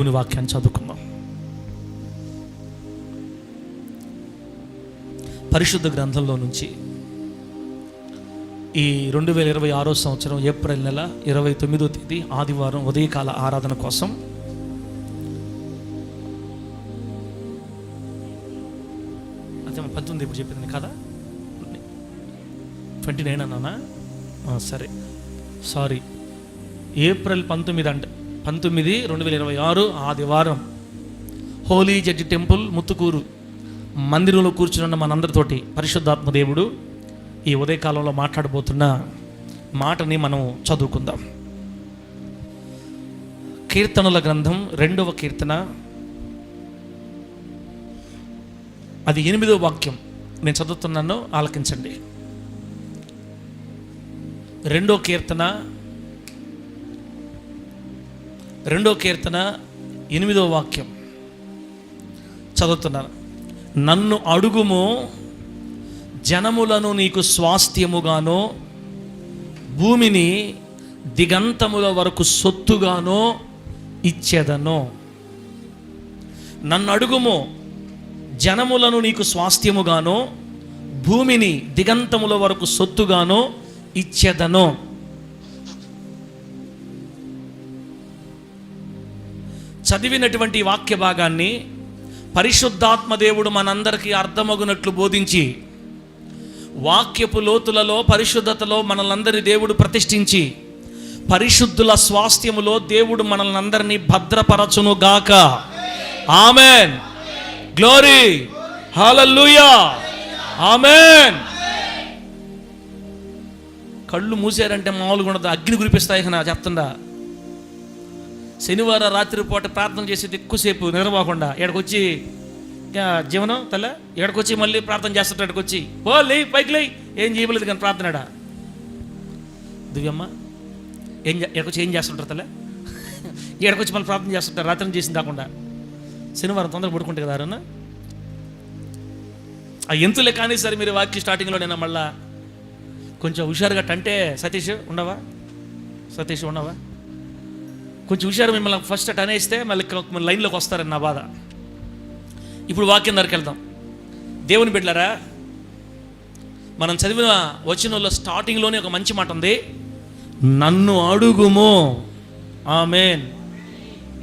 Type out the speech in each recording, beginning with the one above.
దేవుని వాక్యాన్ని చదువుకుందాం. పరిశుద్ధ గ్రంథంలో నుంచి ఈ 2026 సంవత్సరం ఏప్రిల్ నెల 29వ తేదీ ఆదివారం ఉదయకాల ఆరాధన కోసం అదే 19 ఇప్పుడు చెప్పింది కదా, 29 అన్నానా? సరే, సారీ, ఏప్రిల్ 19 అంటే 19, 2026 ఆదివారం హోలీ జడ్జి టెంపుల్ ముత్తుకూరు మందిరంలో కూర్చున్న మనందరితోటి పరిశుద్ధాత్మ దేవుడు ఈ ఉదయకాలంలో మాట్లాడబోతున్న మాటని మనం చదువుకుందాం. కీర్తనల గ్రంథం 2వ కీర్తన, అది 8వ వాక్యం నేను చదువుతున్నాను, ఆలకించండి. 2వ కీర్తన 8వ వాక్యం చదువుతున్నాను. నన్ను అడుగుము, జనములను నీకు స్వాస్థ్యముగానో, భూమిని దిగంతముల వరకు సొత్తుగానో ఇచ్చేదను. నన్ను అడుగుము, జనములను నీకు స్వాస్థ్యముగానో, భూమిని దిగంతముల వరకు సొత్తుగానో ఇచ్చేదను. చదివినటువంటి వాక్య భాగాన్ని పరిశుద్ధాత్మ దేవుడు మనందరికీ అర్థమగునట్లు బోధించి, వాక్యపు లోతులలో పరిశుద్ధతలో మనల్నందరి దేవుడు ప్రతిష్ఠించి, పరిశుద్ధుల స్వాస్థ్యములో దేవుడు మనల్ని అందరినీ భద్రపరచును గాక. ఆమెన్. గ్లోరీ. హల్లెలూయా. ఆమెన్. కళ్ళు మూసారంటే మామూలుగా ఉండదు, అగ్ని కురిపిస్తాయి. నా చెప్తుందా, శనివారం రాత్రిపూట ప్రార్థన చేసేది ఎక్కువసేపు నిద్రపోకుండా ఎక్కడికొచ్చి జీవనం తల్ల ఎక్కడికొచ్చి మళ్ళీ ప్రార్థన చేస్తుంటాడు. ఎక్కడికొచ్చి ఓ లే పైకి లే, ఏం చేయలేదు కానీ ప్రార్థనడా దివ్యమ్మ ఎక్కడికొచ్చి ఏం చేస్తుంటారు తల్ల, ఎక్కడికొచ్చి మళ్ళీ ప్రార్థన చేస్తుంటారు రాత్రి చేసింది కాకుండా. శనివారం తొందరగా పడుకుంటే కదా అన్న ఆ ఎంతులే. కానీ సరే మీరు వాక్య స్టార్టింగ్లో నేను మళ్ళా కొంచెం హుషారుగా అంటే సతీష్ ఉండవా కొంచెం హుషారు, మిమ్మల్ని ఫస్ట్ అట్ అనేస్తే మళ్ళీ లైన్లోకి వస్తారని నా బాధ. ఇప్పుడు వాక్యం దగ్గరికి వెళ్దాం. దేవుని బిడ్డలారా, మనం చదివిన వచనంలో స్టార్టింగ్లోనే ఒక మంచి మాట ఉంది, నన్ను అడుగుము. ఆమేన్.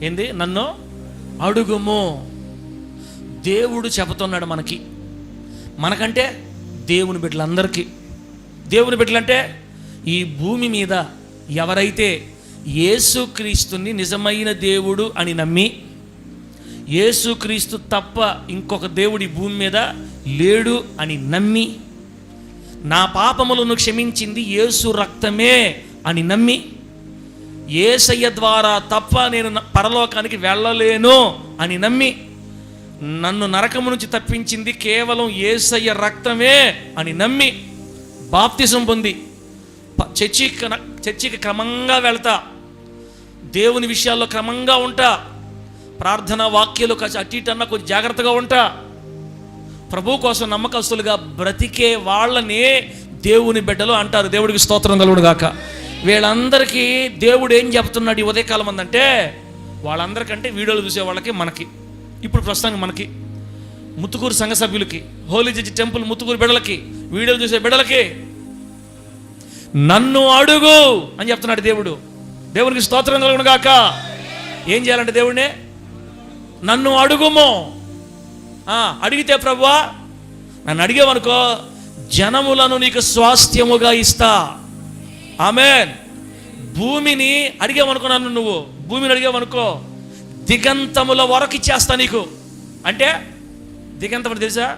ఏంది? నన్ను అడుగుము. దేవుడు చెబుతున్నాడు మనకంటే దేవుని బిడ్డలందరికీ. దేవుని బిడ్డలంటే ఈ భూమి మీద ఎవరైతే యేసుక్రీస్తుని నిజమైన దేవుడు అని నమ్మి, యేసుక్రీస్తు తప్ప ఇంకొక దేవుడి భూమి మీద లేడు అని నమ్మి, నా పాపములను క్షమించింది యేసు రక్తమే అని నమ్మి, యేసయ్య ద్వారా తప్ప నేను పరలోకానికి వెళ్ళలేను అని నమ్మి, నన్ను నరకము నుంచి తప్పించింది కేవలం యేసయ్య రక్తమే అని నమ్మి బాప్తిసం పొంది చర్చికి క్రమంగా వెళ్తా, దేవుని విషయాల్లో క్రమంగా ఉంటా, ప్రార్థన వాక్యాలు అటు ఇటు అన్న కొంచెం జాగ్రత్తగా ఉంటా, ప్రభు కోసం నమ్మకస్తులుగా బ్రతికే వాళ్ళనే దేవుని బిడ్డలు అంటారు. దేవుడికి స్తోత్రం కలుగును గాక. వీళ్ళందరికీ దేవుడు ఏం చెప్తున్నాడు ఈ ఉదయకాలం అందంటే, వాళ్ళందరికంటే వీడియోలు చూసే వాళ్ళకి, మనకి ఇప్పుడు ప్రస్తుతానికి మనకి ముత్తుకూరు సంఘ సభ్యులకి, హోలీ జడ్జి టెంపుల్ ముత్తుకూరు బిడ్డలకి, వీడియోలు చూసే బిడ్డలకి నన్ను అడుగు అని చెప్తున్నాడు దేవుడు. దేవునికి స్తోత్రం కలుగును గాక. ఏం చేయాలంటే దేవుడిని నన్ను అడుగుము. అడిగితే ప్రభువా నన్ను అడిగేవనుకో, జనములను నీకు స్వాస్థ్యముగా ఇస్తా. ఆమేన్. భూమిని అడిగేవనుకో, నువ్వు భూమిని అడిగేవనుకో, దిగంతముల వరకు ఇచ్చేస్తా నీకు. అంటే దిగంతం తెలుసా?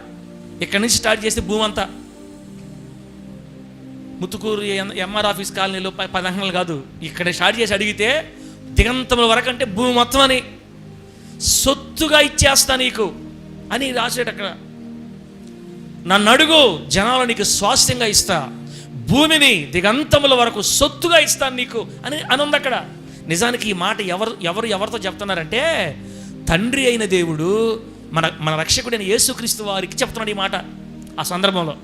ఇక్కడి నుంచి స్టార్ట్ చేస్తే భూమి అంతా, ముత్తుకూరు ఎంఆర్ ఆఫీస్ కాలనీలో 10 అంకణాలు కాదు, ఇక్కడ స్టార్ట్ చేసి అడిగితే దిగంతముల వరకు అంటే భూమి మొత్తం అని సొత్తుగా ఇచ్చేస్తా నీకు అని రాసాడు అక్కడ. నన్ను అడుగు, జనాలు నీకు స్వాస్థ్యంగా ఇస్తా, భూమిని దిగంతముల వరకు సొత్తుగా ఇస్తాను నీకు అని ఉంది అక్కడ. నిజానికి ఈ మాట ఎవరితో చెప్తున్నారంటే, తండ్రి అయిన దేవుడు మన రక్షకుడైన యేసుక్రీస్తు వారికి చెప్తున్నాడు ఈ మాట. ఆ సందర్భంలో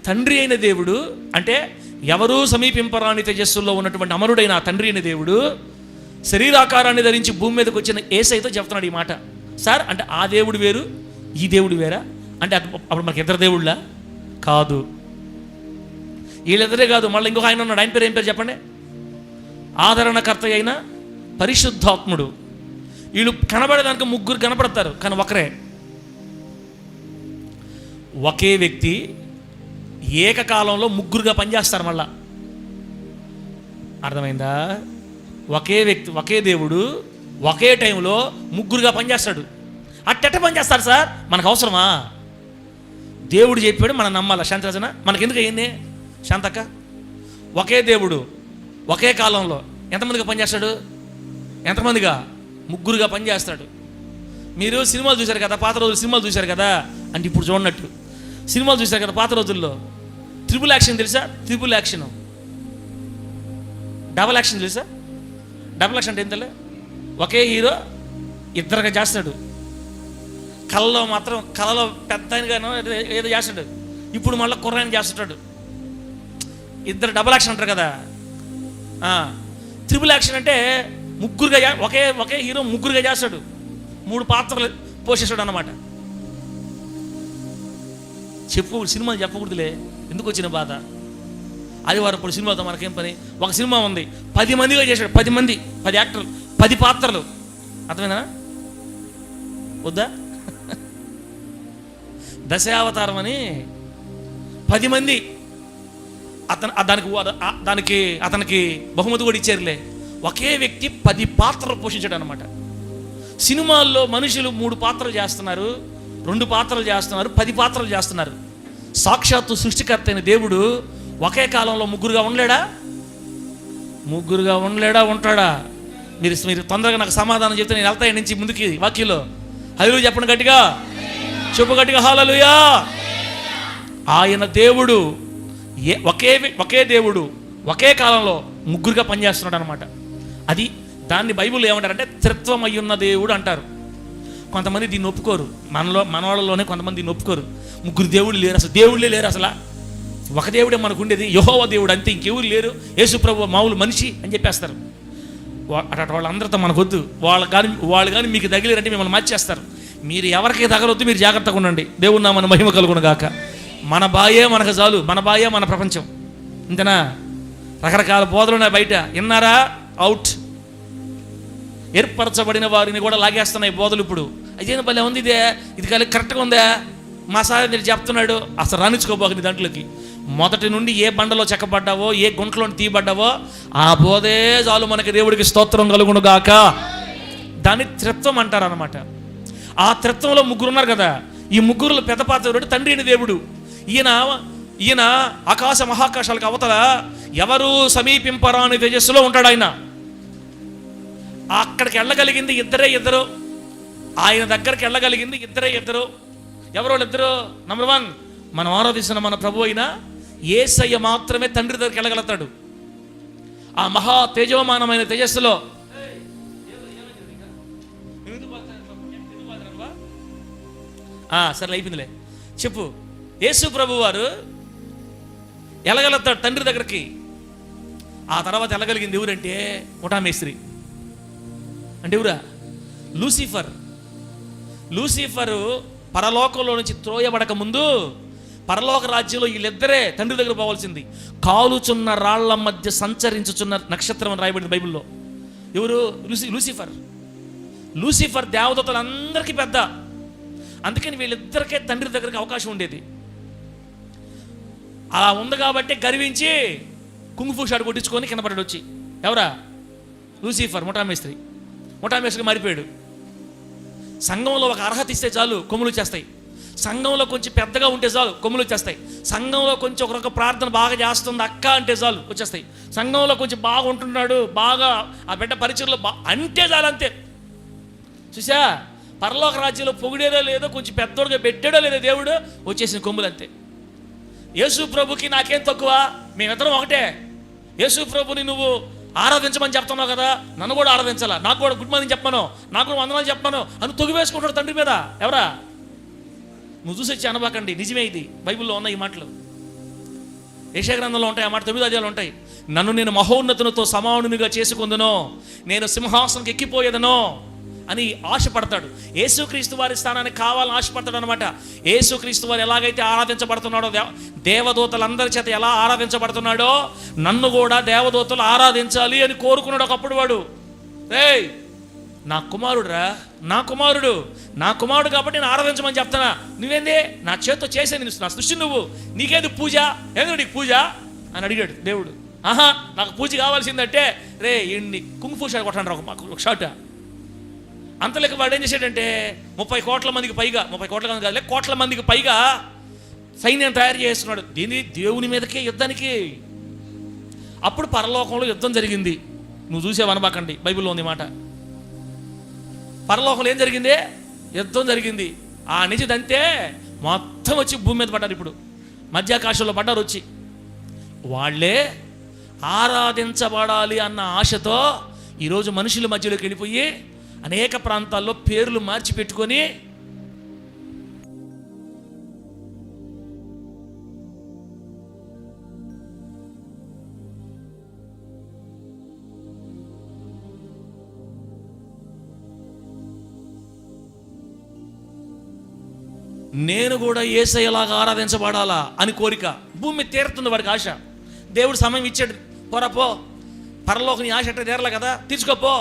తండ్రి అయిన దేవుడు అంటే ఎవరూ సమీపింపరాని తేజస్సుల్లో ఉన్నటువంటి అమరుడైన తండ్రి అయిన దేవుడు శరీరాకారాన్ని ధరించి భూమి మీదకి వచ్చిన యేసయ్యతో చెప్తున్నాడు ఈ మాట. సార్ అంటే ఆ దేవుడు వేరు ఈ దేవుడు వేరా అంటే అప్పుడు మనకి ఇద్దరు దేవుళ్ళా? కాదు. వీళ్ళిద్దరే కాదు, మళ్ళీ ఇంకొక ఆయన ఉన్నాడు. ఆయన పేరు ఏం పేరు చెప్పండి? ఆదరణకర్త అయిన పరిశుద్ధాత్ముడు. వీళ్ళు కనబడేదానికి ముగ్గురు కనపడతారు, కానీ ఒకరే. ఒకే వ్యక్తి ఏకకాలంలో ముగ్గురుగా పనిచేస్తారు. మళ్ళా అర్థమైందా? ఒకే వ్యక్తి ఒకే దేవుడు ఒకే టైంలో ముగ్గురుగా పనిచేస్తాడు. అట్టెట్ట పనిచేస్తారు సార్? మనకు అవసరమా? దేవుడు చెప్పాడు, మనం నమ్మాలా. శాంతరాజన మనకి ఎందుకు అయ్యింది? శాంతక్క, ఒకే దేవుడు ఒకే కాలంలో ఎంతమందిగా పనిచేస్తాడు? ఎంతమందిగా? ముగ్గురుగా పనిచేస్తాడు. మీరు సినిమాలు చూశారు కదా, పాత రోజులు సినిమాలు చూశారు కదా, అంటే ఇప్పుడు చూడనట్టు సినిమాలు చూశారు కదా పాత రోజుల్లో. ట్రిపుల్ యాక్షన్ తెలుసా? Triple action. డబల్ యాక్షన్ తెలుసా? డబల్ యాక్షన్ అంటే ఏం తెలియదు. ఒకే హీరో ఇద్దరుగా చేస్తాడు. కళలో మాత్రం కళలో పెద్ద ఆయనగానో ఏదో చేస్తాడు. ఇప్పుడు మళ్ళీ కుర్రాయన చేస్తుంటాడు. ఇద్దరు డబల్ యాక్షన్ అంటారు కదా. ట్రిపుల్ యాక్షన్ అంటే ముగ్గురుగా ఒకే హీరో ముగ్గురుగా చేస్తాడు. 3 పాత్రలు పోషిస్తాడు అన్నమాట. సినిమాలు చెప్పకూడదులే, ఎందుకు వచ్చిన బాధ. ఆదివారం ఇప్పుడు సినిమాతో మనకేం పని? ఒక సినిమా ఉంది, 10 మందిగా చేశాడు. 10 మంది, 10 యాక్టర్లు, 10 పాత్రలు. అర్థమైందా? వద్దా? దశావతారం అని 10 మంది. అతనికి బహుమతి కూడా ఇచ్చారులే. ఒకే వ్యక్తి 10 పాత్రలు పోషించాడు అనమాట. సినిమాల్లో మనుషులు 3 పాత్రలు చేస్తున్నారు, 2 పాత్రలు చేస్తున్నారు, 10 పాత్రలు చేస్తున్నారు. సాక్షాత్తు సృష్టికర్త అయిన దేవుడు ఒకే కాలంలో ముగ్గురుగా ఉండలేడా? ముగ్గురుగా ఉండలేడా? ఉంటాడా? మీరు తొందరగా నాకు సమాధానం చెప్తే నేను వెళ్తాయి నుంచి ముందుకి వాక్యంలో. హల్లెలూయా చెప్పండి గట్టిగా, చెప్పు గట్టిగా హల్లెలూయా. ఆయన దేవుడు ఒకే దేవుడు ఒకే కాలంలో ముగ్గురుగా పనిచేస్తున్నాడు అనమాట. దాన్ని బైబిల్లో ఏమంటారంటే త్రిత్వం అయ్యున్న దేవుడు అంటారు. కొంతమంది దీన్ని ఒప్పుకోరు. మన వాళ్ళలోనే కొంతమంది దీన్ని ఒప్పుకోరు. ముగ్గురు దేవుళ్ళు లేరు, అసలు దేవుళ్ళే లేరు. అసలు ఒక దేవుడే మనకు ఉండేది, యెహోవా దేవుడు, అంతే, ఇంకెవరు లేరు. యేసు ప్రభువు మామూలు మనిషి అని చెప్పేస్తారు. అటు వాళ్ళందరితో మనకొద్దు. వాళ్ళు కానీ మీకు తగిలేరంటే మిమ్మల్ని మార్చేస్తారు. మీరు ఎవరికి తగలొద్దు, మీరు జాగ్రత్తగా ఉండండి. దేవుడు నామన మహిమ కలుగును గాక. మన బాయే మనకు చాలు, మన బాయే మన ప్రపంచం. ఇంతనా? రకరకాల బోధలున్నాయి బయట, విన్నారా? అవుట్. ఏర్పరచబడిన వారిని కూడా లాగేస్తున్నాయి బోధలు ఇప్పుడు. అదేనా భలే ఉంది, ఇది కరెక్ట్గా ఉందా? మా సార్ మీరు చెప్తున్నాడు. అసలు రాణించుకోబోకండి దాంట్లోకి. మొదటి నుండి ఏ బండలో చెక్కబడ్డావో, ఏ గుంటలో తీయబడ్డావో ఆ బోధే చాలు మనకి. దేవుడికి స్తోత్రం కలుగును గాక. దాన్ని త్రిత్వం అంటారు అనమాట. ఆ త్రిత్వంలో ముగ్గురు ఉన్నారు కదా. ఈ ముగ్గురులో పెద్ద పాత్ర తండ్రి అయిన దేవుడు. ఈయన ఆకాశ మహాకాశాలకు అవతల ఎవరు సమీపింపరాని తేజస్సులో ఉంటాడు. ఆయన అక్కడికి వెళ్ళగలిగింది ఇద్దరు. ఆయన దగ్గరికి వెళ్ళగలిగింది ఇద్దరు. ఎవరో ఇద్దరు? నంబర్ 1, మనం ఆరాధిస్తున్న మన ప్రభు అయిన యేసయ్య మాత్రమే తండ్రి దగ్గరికి వెళ్ళగలుగుతాడు. ఆ మహా తేజోమానమైన తేజస్సులో. సరే అయిపోయిందిలే, చెప్పు. యేసు ప్రభు వారు వెళ్ళగలుగుతాడు తండ్రి దగ్గరికి. ఆ తర్వాత వెళ్ళగలిగింది ఎవరంటే ముఠామేస్త్రి. అంటే ఎవరా? లూసిఫరు పరలోకంలో నుంచి త్రోయబడక ముందు పరలోక రాజ్యంలో వీళ్ళిద్దరే తండ్రి దగ్గర పోవాల్సింది. కాలుచున్న రాళ్ల మధ్య సంచరించుచున్న నక్షత్రం అని రాయబడింది బైబిల్లో. ఎవరు? లూసిఫర్ దేవదూతలందరికీ పెద్ద. అందుకని వీళ్ళిద్దరికే తండ్రి దగ్గరికి అవకాశం ఉండేది. అలా ఉంది కాబట్టి గర్వించి కుంగుఫు షాట్ కొట్టించుకొని కింద పడ్డాడు వచ్చి. ఎవరా? లూసిఫర్. ముఠామేస్త్రికి మారిపోయాడు. సంఘంలో ఒక అర్హత ఇస్తే చాలు కొమ్ములు వచ్చేస్తాయి. సంఘంలో కొంచెం పెద్దగా ఉంటే చాలు కొమ్ములు వచ్చేస్తాయి. సంఘంలో కొంచెం ఒకరొక ప్రార్థన బాగా చేస్తుంది అక్క అంటే చాలు వచ్చేస్తాయి. సంఘంలో కొంచెం బాగా ఉంటున్నాడు, బాగా ఆ బిడ్డ పరిచయంలో అంటే చాలు, అంతే. చూసా, పరలోక రాజ్యంలో పొగిడేదో లేదో, కొంచెం పెద్దోడుగా పెట్టాడో లేదో దేవుడు, వచ్చేసిన కొమ్ములు అంతే. యేసు ప్రభుకి నాకేం తక్కువ? మేమిద్దరం ఒకటే. యేసు ప్రభుని నువ్వు ఆరాధించమని చెప్తున్నావు కదా, నన్ను కూడా ఆరాధించాలా, నాకు కూడా గుడ్ మార్నింగ్ చెప్పాను, నాకు కూడా వందనాలు చెప్పాను అని తొగివేసుకుంటాడు తండ్రి మీద. ఎవరా? నువ్వు చూసి వచ్చి అనబాకండి, నిజమే, ఇది బైబిల్లో ఉన్న ఈ మాటలు. యెషయా గ్రంథంలో ఉంటాయి ఆ మాట, 9వ అధ్యాయంలో ఉంటాయి. నన్ను నేను మహోన్నతునితో సమానునిగా చేసుకుందునో, నేను సింహాసనంకి ఎక్కిపోయేదనో అని ఆశపడతాడు. యేసుక్రీస్తు వారి స్థానానికి కావాలని ఆశపడతాడు అనమాట. యేసుక్రీస్తు వారు ఎలాగైతే ఆరాధించబడుతున్నాడో, దేవదూతలందరి చేత ఎలా ఆరాధించబడుతున్నాడో, నన్ను కూడా దేవదూతలు ఆరాధించాలి అని కోరుకున్నాడు ఒకప్పుడు వాడు. ఏయ్, నా కుమారుడురా, నా కుమారుడు కాబట్టి నేను ఆరాధించమని చెప్తానా, నువ్వేంది నా చేతితో చేసే నా సృష్టి, నువ్వు నీకేది పూజ, ఏంది నీకు పూజ అని అడిగాడు దేవుడు. ఆహా, నాకు పూజ కావాల్సిందంటే రే ఇన్ని కుంగ్ఫూ షాట్ కొట్టండి ఒక షాట్. అంతలేక వాడు ఏం చేశాడంటే 30 కోట్ల మందికి పైగా, 30 కోట్ల మంది కాదు, కోట్ల మందికి పైగా సైన్యం తయారు చేస్తున్నాడు. దీని దేవుని మీదకే యుద్ధానికి. అప్పుడు పరలోకంలో యుద్ధం జరిగింది. నువ్వు చూసేవనబాకండి, బైబిల్లో ఉంది మాట. పరలోకంలో ఏం జరిగింది? యుద్ధం జరిగింది. ఆ నుంచి దంతే మొత్తం వచ్చి భూమి మీద పడ్డారు. ఇప్పుడు మధ్యాకాశంలో పడ్డారు వచ్చి. వాళ్ళే ఆరాధించబడాలి అన్న ఆశతో ఈరోజు మనుషుల మధ్యలోకి వెళ్ళిపోయి అనేక ప్రాంతాల్లో పేర్లు మార్చి పెట్టుకొని నేను కూడా యేసయ్యలాగా ఆరాధించబడాలా అని కోరిక భూమి మీద తీరుతుంది వాడికి ఆశ. దేవుడు సమయం ఇచ్చాడు, పోరా పో, పరలోకం నీ ఆశ అట్లా తీరలే కదా, తీర్చుకోపో.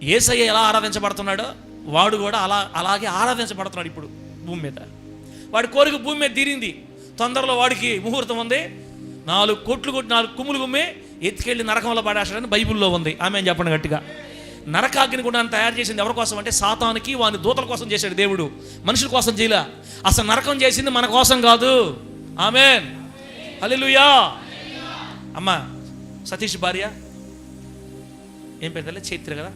యేసయ్య ఎలా ఆరాధించబడుతున్నాడో వాడు కూడా అలాగే ఆరాధించబడుతున్నాడు ఇప్పుడు భూమి మీద. వాడి కోరిక భూమి మీద తీరింది. తొందరలో వాడికి ముహూర్తం ఉంది. 4 కొట్లు కొట్టి 4 కుమ్ములు గుమ్మి ఎత్తుకెళ్ళి నరకంలో పడేస్తాడని బైబిల్లో ఉంది. ఆమె అని చెప్పండి గట్టిగా. నరకాగ్ని కూడా తయారు చేసింది ఎవరి కోసం అంటే సాతానికి, వాని దూతల కోసం చేశాడు దేవుడు, మనుషుల కోసం చేయలే. అసలు నరకం చేసింది మన కోసం కాదు. ఆమేన్, హల్లెలూయా. అమ్మా సతీష్ భార్య ఏం పెద్దలే చైత్ర కదా,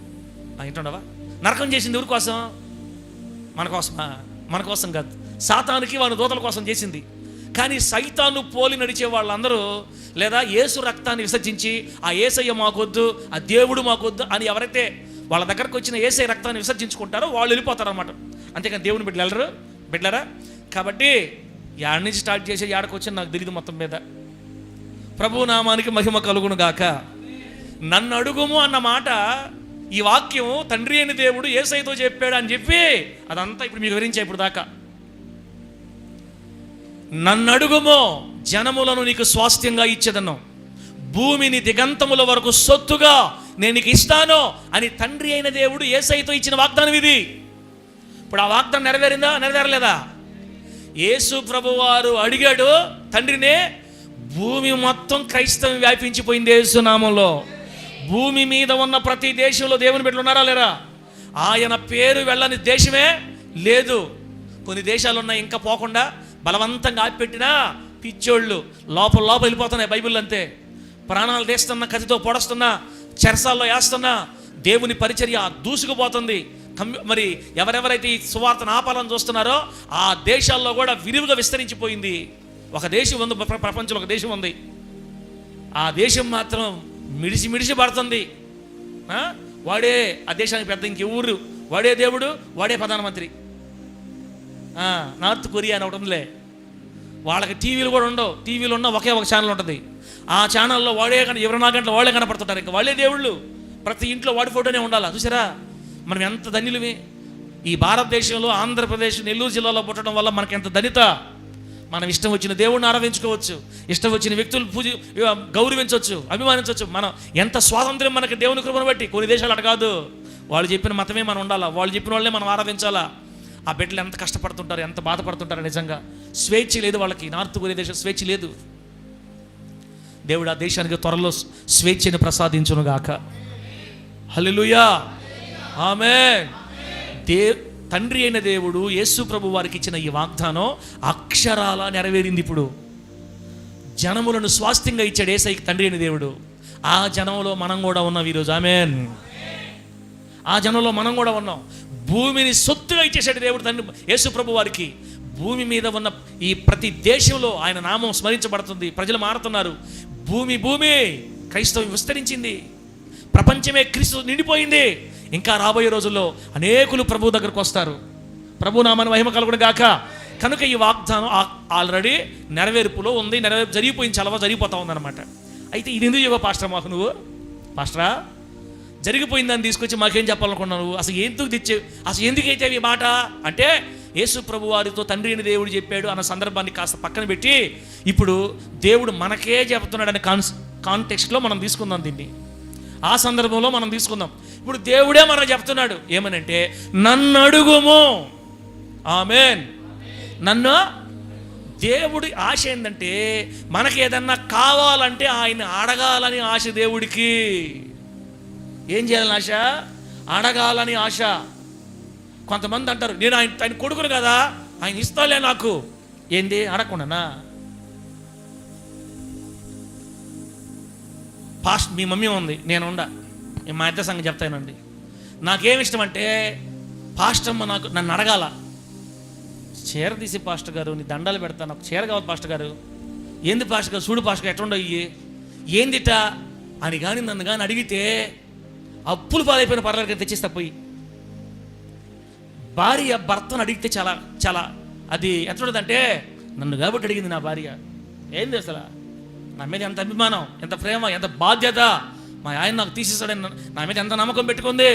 ఇంటుండవా? నరకం చేసింది ఎవరి కోసం? మన కోసమా? మన కోసం కాదు, సాతానికి వాని దూతల కోసం చేసింది. కానీ సైతాను పోలి నడిచే వాళ్ళందరూ, లేదా యేసు రక్తాన్ని విసర్జించి ఆ యేసయ్య మాకొద్దు, ఆ దేవుడు మాకొద్దు అని ఎవరైతే వాళ్ళ దగ్గరకు వచ్చిన యేసయ్య రక్తాన్ని విసర్జించుకుంటారో వాళ్ళు వెళ్ళిపోతారు అన్నమాట. అంతేకాని దేవుని బిడ్డలరా. కాబట్టి యాడ్ నుంచి స్టార్ట్ చేసే యాడకు వచ్చి నాకు తెలియదు మొత్తం మీద. ప్రభు నామానికి మహిమ కలుగును గాక. నన్ను అడుగుము అన్న మాట, ఈ వాక్యం తండ్రి అయిన దేవుడు యేసయ్యతో చెప్పాడు అని చెప్పి అదంతా ఇప్పుడు మీకు వివరించా. ఇప్పుడు దాకా నన్ను అడుగుమో జనములను నీకు స్వాస్థ్యంగా ఇచ్చేదను, భూమిని దిగంతముల వరకు సొత్తుగా నేను నీకు ఇస్తాను అని తండ్రి అయిన దేవుడు యేసయ్యతో ఇచ్చిన వాగ్దానం ఇది. ఇప్పుడు ఆ వాగ్దానం నెరవేరిందా? నెరవేరలేదా? యేసు ప్రభు వారు అడిగాడు తండ్రినే, భూమి మొత్తం క్రైస్తవం వ్యాపించిపోయింది యేసు నామంలో. భూమి మీద ఉన్న ప్రతి దేశంలో దేవుని బిడ్డలు ఉన్నారా లేరా? ఆయన పేరు వెళ్ళని దేశమే లేదు. కొన్ని దేశాలు ఉన్నాయి ఇంకా పోకుండా, బలవంతంగా ఆపిపెట్టినా పిచ్చోళ్ళు లోపల వెళ్ళిపోతున్నాయి. బైబిల్ అంతే. ప్రాణాలు తీస్తున్నా, కత్తితో పొడుస్తున్నా, చెరసాల్లో వేస్తున్నా, దేవుని పరిచర్య దూసుకుపోతుంది. మరి ఎవరెవరైతే ఈ సువార్తను ఆపాలని చూస్తున్నారో ఆ దేశాల్లో కూడా విరివిగా విస్తరించిపోయింది. ఒక దేశం ఉంది, ప్రపంచంలో ఒక దేశం ఉంది. ఆ దేశం మాత్రం మిడిసి పడుతుంది. వాడే ఆ దేశానికి పెద్ద, ఇంకెవరు, వాడే దేవుడు, వాడే ప్రధానమంత్రి. నార్త్ కొరియా అని ఒకటి ఉందిలే, వాళ్ళకి టీవీలు కూడా ఉండవు. టీవీలు ఉన్న ఒకే ఒక ఛానల్ ఉంటుంది. ఆ ఛానల్లో వాడే 24 గంటలు వాళ్ళే కనపడుతుంటారు. ఇంకా వాళ్ళే దేవుళ్ళు. ప్రతి ఇంట్లో వాడి ఫోటోనే ఉండాలా. చూసారా మనం ఎంత ధన్యులమే. ఈ భారతదేశంలో ఆంధ్రప్రదేశ్ నెల్లూరు జిల్లాలో పుట్టడం వల్ల మనకి ఎంత ధన్యత. మనం ఇష్టం వచ్చిన దేవుడిని ఆరాధించుకోవచ్చు, ఇష్టం వచ్చిన వ్యక్తులు గౌరవించవచ్చు, అభిమానించవచ్చు. మనం ఎంత స్వాతంత్ర్యం మనకి దేవుని కృపను బట్టి. కొన్ని దేశాలు అటు కాదు, వాళ్ళు చెప్పిన మతమే మనం ఉండాలా, వాళ్ళు చెప్పిన వాళ్ళే మనం ఆరాధించాలా. ఆ బిడ్డలు ఎంత కష్టపడుతుంటారు, ఎంత బాధపడుతుంటారు. నిజంగా స్వేచ్ఛ లేదు వాళ్ళకి. నార్త్ కొరియా దేశం స్వేచ్ఛ లేదు. దేవుడు ఆ దేశానికి త్వరలో స్వేచ్ఛను ప్రసాదించునుగాక. హల్లెలూయా, ఆమేన్. తండ్రి అయిన దేవుడు యేసు ప్రభు వారికి ఇచ్చిన ఈ వాగ్దానం అక్షరాల నెరవేరింది. ఇప్పుడు జనములను స్వాస్థ్యంగా ఇచ్చాడు యేసయ్యకి తండ్రి అయిన దేవుడు. ఆ జనంలో మనం కూడా ఉన్నాం ఈరోజు. ఆమేన్. ఆ జనంలో మనం కూడా ఉన్నాం. భూమిని సొత్తుగా ఇచ్చేసాడు దేవుడు తండ్రి యేసు ప్రభు వారికి. భూమి మీద ఉన్న ఈ ప్రతి దేశంలో ఆయన నామం స్మరించబడుతుంది, ప్రజలు మారుతున్నారు. భూమి క్రైస్తవం విస్తరించింది, ప్రపంచమే క్రీస్తు నిండిపోయింది. ఇంకా రాబోయే రోజుల్లో అనేకులు ప్రభు దగ్గరకు వస్తారు. ప్రభు నామాన్ని మహిమ కలుగును గాక. కనుక ఈ వాగ్దానం ఆల్రెడీ నెరవేర్పులో ఉంది, జరిగిపోయింది, చలవ జరిగిపోతా ఉందన్నమాట. అయితే ఇది ఎందుకు చెప్పా పాస్టర్ మాకు నువ్వు? పాస్టరా, జరిగిపోయిందని తీసుకొచ్చి మాకేం చెప్పాలనుకున్నావు? అసలు ఎందుకు తెచ్చావు? అసలు ఎందుకైతే ఈ మాట అంటే యేసు ప్రభు వారితో తండ్రి అని దేవుడు చెప్పాడు అన్న సందర్భాన్ని కాస్త పక్కన పెట్టి ఇప్పుడు దేవుడు మనకే చెప్తున్నాడు అనే కాంటెక్స్ట్లో మనం తీసుకుందాం దీన్ని. ఆ సందర్భంలో మనం తీసుకుందాం. ఇప్పుడు దేవుడే మనకు చెప్తున్నాడు ఏమనంటే, నన్ను అడుగుము. ఆమేన్. నన్ను, దేవుడి ఆశ ఏంటంటే మనకి ఏదన్నా కావాలంటే ఆయన అడగాలని ఆశ దేవుడికి. ఏం చేయాలని ఆశ? అడగాలని ఆశ. కొంతమంది అంటారు, నేను ఆయన కొడుకును కదా, ఆయన ఇస్తాలే నాకు. ఏంది అడగకుండానా? పాస్ట్ మీ మమ్మీ ఉంది, నేను మా ఇద్దరి సంగతి చెప్తానండి. నాకేమి ఇష్టం అంటే పాస్టమ్మ నన్ను అడగాల, చీర తీసి పాస్టర్ గారు నీ దండాలు పెడతాను, నాకు చీర కావాలి పాస్టర్ గారు. ఏంది పాస్టర్ గారు, చూడు పాస్టర్ గారు ఎట్లుండవు ఇవి, ఏందిట అని కానీ నన్ను కానీ అడిగితే అప్పులు పాలైపోయిన పర్లేదు తెచ్చిస్తా పోయి. భార్య భర్తను అడిగితే చాలా చాలా అది ఎట్లుంటుందంటే, నన్ను కాబట్టి అడిగింది నా భార్య. ఏంది అసలు నా మీద ఎంత అభిమానం, ఎంత ప్రేమ, ఎంత బాధ్యత, మా ఆయన నాకు తీసేస్తాడని నా మీద ఎంత నమ్మకం పెట్టుకుంది.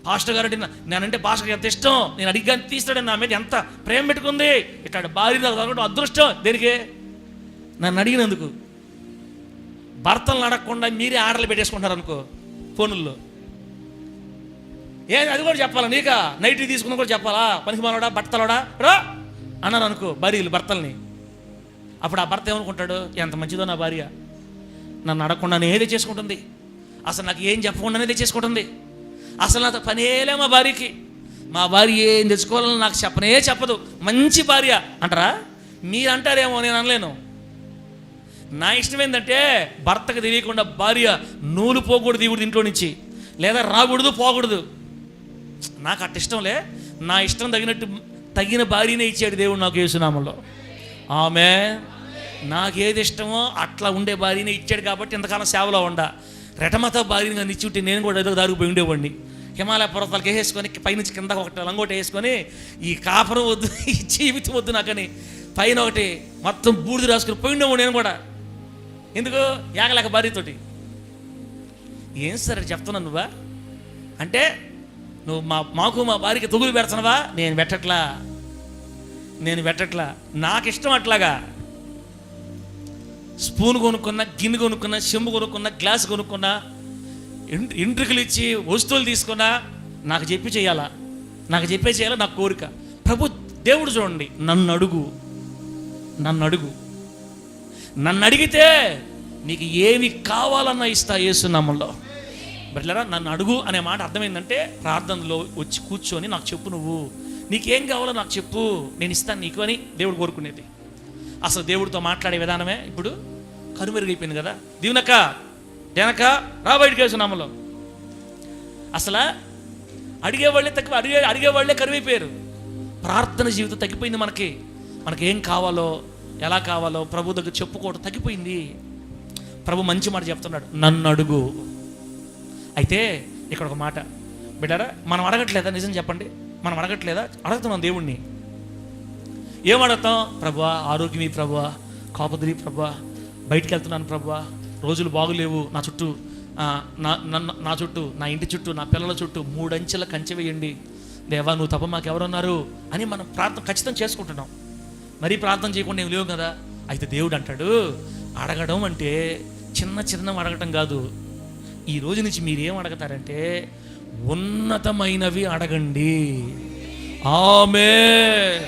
పాస్టర్ గారు అంటే నేనంటే పాస్టర్ ఎంత ఇష్టం, నేను అడిగి తీస్తాడని నా మీద ఎంత ప్రేమ పెట్టుకుంది. ఇక్కడ భార్య నాకు అదృష్టం దేనికి? నన్ను అడిగినందుకు. భర్తలను అడగకుండా మీరే ఆర్డర్లు పెట్టేసుకుంటారు అనుకో ఫోనుల్లో. అది కూడా చెప్పాలా నీక? నైట్ తీసుకున్న కూడా చెప్పాలా? పనికి మాలోడా బట్టలోడా రా అన్నారు అనుకో భార్యలు భర్తల్ని. అప్పుడు ఆ భర్త ఏమనుకుంటాడు, ఎంత మంచిదో నా భార్య, నన్ను అడగకుండానే ఏదే చేసుకుంటుంది, అసలు నాకు ఏం చెప్పకుండానే తెచ్చేసుకుంటుంది, అసలు నాకు పనేలే మా భార్యకి, మా భార్య ఏం తెచ్చుకోవాలని నాకు చెప్పదు, మంచి భార్య అంటారా? మీరు అంటారేమో, నేను అనలేను. నా ఇష్టం ఏంటంటే భర్తకు తెలియకుండా భార్య నూలు పోకూడదు దేవుడు ఇంట్లో నుంచి, లేదా రాకూడదు పోకూడదు. నాకు అట్ట ఇష్టంలే, నా ఇష్టం తగిన భార్యనే ఇచ్చాడు దేవుడు నాకు యేసునామంలో. ఆమె నాకేది ఇష్టమో అట్లా ఉండే భార్యనే ఇచ్చాడు కాబట్టి ఇంతకాలం సేవలో రెటమత భార్యని కానీ ఇచ్చి ఉంటే నేను కూడా ఏదో దారికి పోయి ఉండేవాడిని. హిమాలయ పర్వతాలకు వేసుకొని పైనుంచి కింద ఒకటి లంగోటి వేసుకొని ఈ కాపురం వద్దు, ఈ జీవితం వద్దు నాకని పైన ఒకటి మొత్తం బూడిద రాసుకుని పోయి ఉండేవాడు నేను కూడా. ఎందుకు? ఏగలేక భార్యతోటి. ఏం సార్ చెప్తున్నావు నువ్వా అంటే, నువ్వు మాకు మా భార్యకి తొగులు పెడుతున్నావా? నేను పెట్టట్లా. నాకు ఇష్టం అట్లాగా. స్పూన్ కొనుక్కున్నా, గిన్నె కొనుక్కున్నా, చెంబు కొనుక్కున్నా, గ్లాస్ కొనుక్కున్నా, ఎంట్రుకలు ఇచ్చి వస్తువులు తీసుకున్నా నాకు చెప్పి చేయాలా, నాకు కోరిక. ప్రభు దేవుడు చూడండి, నన్ను అడిగితే నీకు ఏమి కావాలన్నా ఇస్తా యేసునామంలో. బిడ్డలారా, నన్ను అడుగు అనే మాట అర్థమైందంటే ప్రార్థనలో వచ్చి కూర్చొని నాకు చెప్పు, నువ్వు నీకేం కావాలో నాకు చెప్పు, నేను ఇస్తాను నీకు అని దేవుడు కోరుకునేది. అసలు దేవుడితో మాట్లాడే విధానమే ఇప్పుడు కనుమరుగైపోయింది కదా. దీవెనక రా బయటికి యేసునామంలో. అసలు అడిగేవాళ్ళే కరువైపోయారు. ప్రార్థన జీవితం తగ్గిపోయింది. మనకి ఏం కావాలో, ఎలా కావాలో ప్రభు దగ్గర చెప్పుకోవడం తగ్గిపోయింది. ప్రభు మంచి మాట చెప్తున్నాడు, నన్ను అడుగు. అయితే ఇక్కడ ఒక మాట బిడ్డారా, మనం అడగట్లేదా? నిజం చెప్పండి, మనం అడగట్లేదా? అడుగుతున్నాం దేవుణ్ణి. ఏం అడుగుతాం? ప్రభువా ఆరోగ్యమీ, ప్రభువా కాపుదలి, ప్రభువా బయటికి వెళ్తున్నాను, ప్రభువా రోజులు బాగులేవు, నా చుట్టూ నా ఇంటి చుట్టూ, నా పిల్లల చుట్టూ 3 అంచెల కంచె వేయండి దేవా, నువ్వు తప్ప మాకు ఎవరున్నారు అని మనం ప్రార్థన ఖచ్చితంగా చేసుకుంటున్నాం. మరీ ప్రార్థన చేయకుండా ఏం లేవు కదా. అయితే దేవుడు అంటాడు, అడగడం అంటే చిన్న అడగటం కాదు. ఈ రోజు నుంచి మీరు ఏం అడగతారంటే ఉన్నతమైనవి అడగండి. ఆమేన్.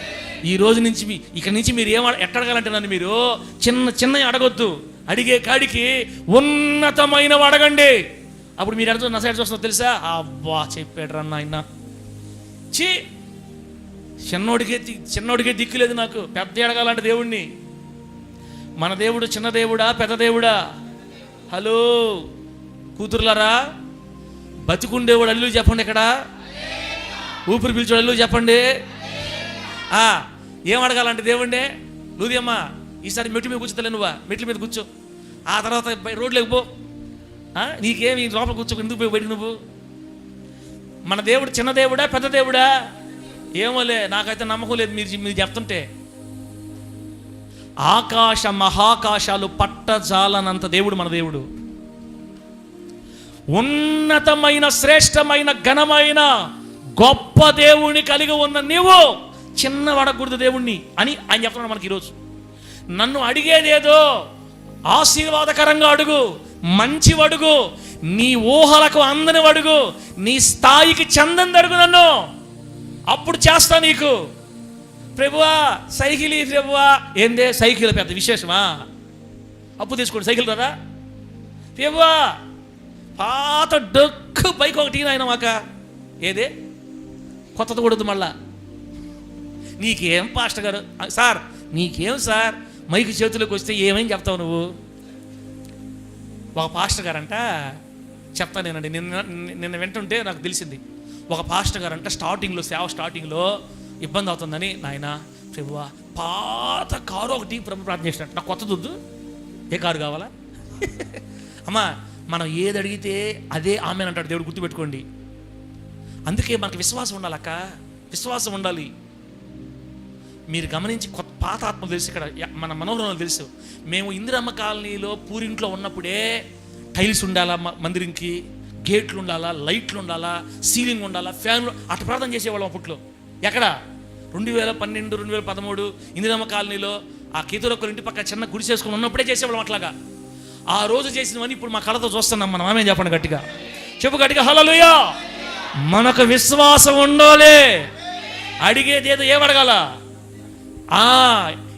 ఈ రోజు నుంచి ఇక్కడి నుంచి మీరు ఎక్కడ అడగాలంటే నన్ను మీరు చిన్నవి అడగొద్దు. అడిగే కాడికి ఉన్నతమైనవి అడగండి. అప్పుడు మీరు అడుగుతున్న నా సైడ్ చూస్తున్నా తెలుసా? అబ్బా చెప్పాడు రా నాయన, చిన్నోడికే దిక్కులేదు నాకు, పెద్ద అడగాలంటే దేవుణ్ణి. మన దేవుడు చిన్న దేవుడా పెద్ద దేవుడా? హలో కూతురులారా, బతికుండేవాడు అల్లు చెప్పండి, ఇక్కడ ఊపిరి పీల్చేవాడు అల్లు చెప్పండి. ఏం అడగాలంటే దేవుణ్ణే, లూదియమ్మ ఈసారి మెట్టు మీద కూర్చోలే, నువ్వా మెట్ల మీద కూర్చో, ఆ తర్వాత రోడ్లోకి పో, నీకేమి లోపల కూర్చో, ఎందుకు పోయి బయట నువ్వు. మన దేవుడు చిన్న దేవుడా పెద్ద దేవుడా ఏమోలే, నాకైతే నమ్మకం లేదు మీరు చెప్తుంటే. ఆకాశ మహాకాశాలు పట్టజాలనంత దేవుడు మన దేవుడు. ఉన్నతమైన శ్రేష్టమైన ఘనమైన గొప్ప దేవుని కలిగి ఉన్న నీవు చిన్న అడగకూడదు దేవుణ్ణి అని ఆయన చెప్తున్నాడు మనకి ఈరోజు. నన్ను అడిగేదేదో ఆశీర్వాదకరంగా అడుగు, మంచి అడుగు, నీ ఊహలకు అందని అడుగు, నీ స్థాయికి చెందని అడుగు నన్ను, అప్పుడు చేస్తా నీకు. ప్రభువా సైకిల్ ప్రభువా, ఏందే సైకిల్ పెద్ద విశేషమా, అప్పు తీసుకోండి సైకిల్ కదా. ప్రభువా పాత డొక్కు బైక్ ఒకటి ఆయన మాక, ఏదే కొత్తది కూడదు మళ్ళా. నీకేం పాస్టర్ గారు, సార్ నీకేం సార్ మైకు చేతులకు వస్తే ఏమేమి చెప్తావు నువ్వు. ఒక పాస్టర్ గారంట చెప్తా నేనండి, నిన్న వింటుంటే నాకు తెలిసింది. ఒక పాస్టర్ గారంట స్టార్టింగ్లో సేవ స్టార్టింగ్లో ఇబ్బంది అవుతుందని, నాయన ప్రభువా పాత కారు ఒకటి ప్రార్థన చేసినట్టు, నాకు కొత్తది వద్దు, ఏ కారు కావాలా. అమ్మా మనం ఏది అడిగితే అదే ఆమె అంటాడు దేవుడు, గుర్తుపెట్టుకోండి. అందుకే మనకు విశ్వాసం ఉండాలి అక్క, విశ్వాసం ఉండాలి. మీరు గమనించి కొత్త పాత ఆత్మ తెలుసు, ఇక్కడ మన మనోహరంలో తెలుసు. మేము ఇందిరమ్మ కాలనీలో పూరింట్లో ఉన్నప్పుడే టైల్స్ ఉండాలా, మందిరంకి గేట్లు ఉండాలా, లైట్లు ఉండాలా, సీలింగ్ ఉండాలా, ఫ్యాన్లు, అటు ప్రార్థన చేసేవాళ్ళం అప్పట్లో. ఎక్కడ 2012 2013 ఇందిరమ్మ కాలనీలో ఆ కేతురొక్కరు ఇంటి పక్క చిన్న గుడి చేసుకుని ఉన్నప్పుడే చేసేవాళ్ళం అట్లాగా. ఆ రోజు చేసినవన్నీ ఇప్పుడు మా కళతో చూస్తున్నాం మనం. ఆమె చెప్పండి గట్టిగా, చెప్పు గట్టిగా హల్లెలూయా. మనకు విశ్వాసం ఉండాలి. అడిగేది ఏదో ఏమడగాల,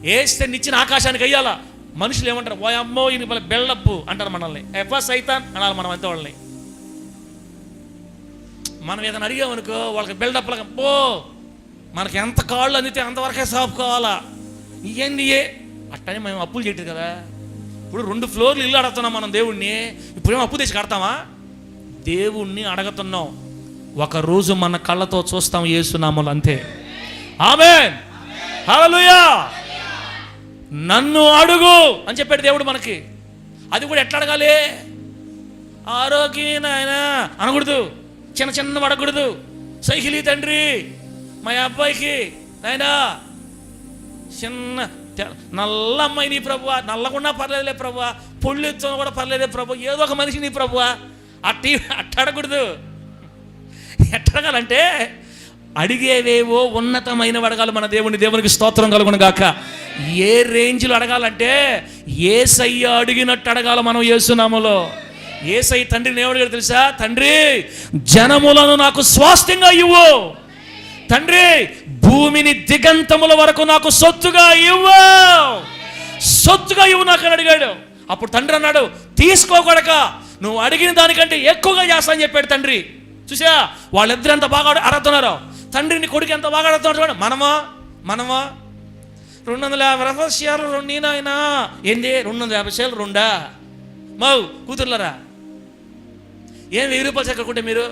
వేస్తే నిచ్చిన ఆకాశానికి అయ్యాలా. మనుషులు ఏమంటారు, ఓ అమ్మో ఇది వాళ్ళ బెల్లప్పు అంటారు మనల్ని, ఎఫా సైతాన్ అనాలి మనం అంతే వాళ్ళని. మనం ఏదైనా అడిగామనుకో వాళ్ళకి బిల్డప్లాగా, పో మనకి ఎంత కాళ్ళు అందితే అంతవరకే సాపుకోవాలా, ఇవన్నీ అట్టని మేము అప్పులు చేయట్లేదు కదా. ఇప్పుడు 2 ఫ్లోర్లు ఇల్లు అడుగుతున్నాం మనం దేవుణ్ణి, ఇప్పుడేమో అప్పు తెచ్చి కడతామా. దేవుణ్ణి అడగతున్నాం, ఒకరోజు మన కళ్ళతో చూస్తాం యేసునామములో, అంతే. ఆమేన్ హల్లెలూయా. నన్ను అడుగు అని చెప్పాడు దేవుడు మనకి. అది కూడా ఎట్లా అడగాలి, ఆరోగ్యం నాయన అనకూడదు, చిన్న చిన్న అడగకూడదు. సైకిల్ తండ్రి మా అబ్బాయికి నాయనా, చిన్న నల్ల అమ్మాయి నీ ప్రభువా, నల్లకుండా పర్లేదులే ప్రభువా, పొళ్ళు ఎత్తున కూడా పర్లేదే ప్రభు, ఏదో ఒక మనిషి నీ ప్రభువా, అట్టడకూడదు. ఎట్టడగాలంటే అడిగేవేవో ఉన్నతమైన అడగాలి మన దేవునికి స్తోత్రం కలుగును గాక. ఏ రేంజ్లో అడగాలంటే యేసయ్య అడిగినట్టు అడగాలి మనం యేసునామములో. యేసయ్య తండ్రిని ఏమడిగాడు తెలుసా, తండ్రి జనములను నాకు స్వాస్థ్యంగా ఇవ్వు, తండ్రి భూమిని దిగంతముల వరకు నాకు సొత్తుగా ఇవ్వు, సొత్తుగా ఇవ్వు నాకు అని అడిగాడు. అప్పుడు తండ్రి అన్నాడు, తీసుకోకూడక నువ్వు అడిగిన దానికంటే ఎక్కువగా చేస్తా అని చెప్పాడు తండ్రి. చూసా వాళ్ళిద్దరు ఎంత బాగా అడుగుతున్నారు, తండ్రిని కొడుకు ఎంత బాగా అడుగుతున్నాడు. మనమా 250 షేర్లు 2 నాయనా, ఏంది 250 షేర్లు 2 మావు కూతుర్లరా, ఏం 1000 రూపాయలు చీర కట్టుకుంటే మీరు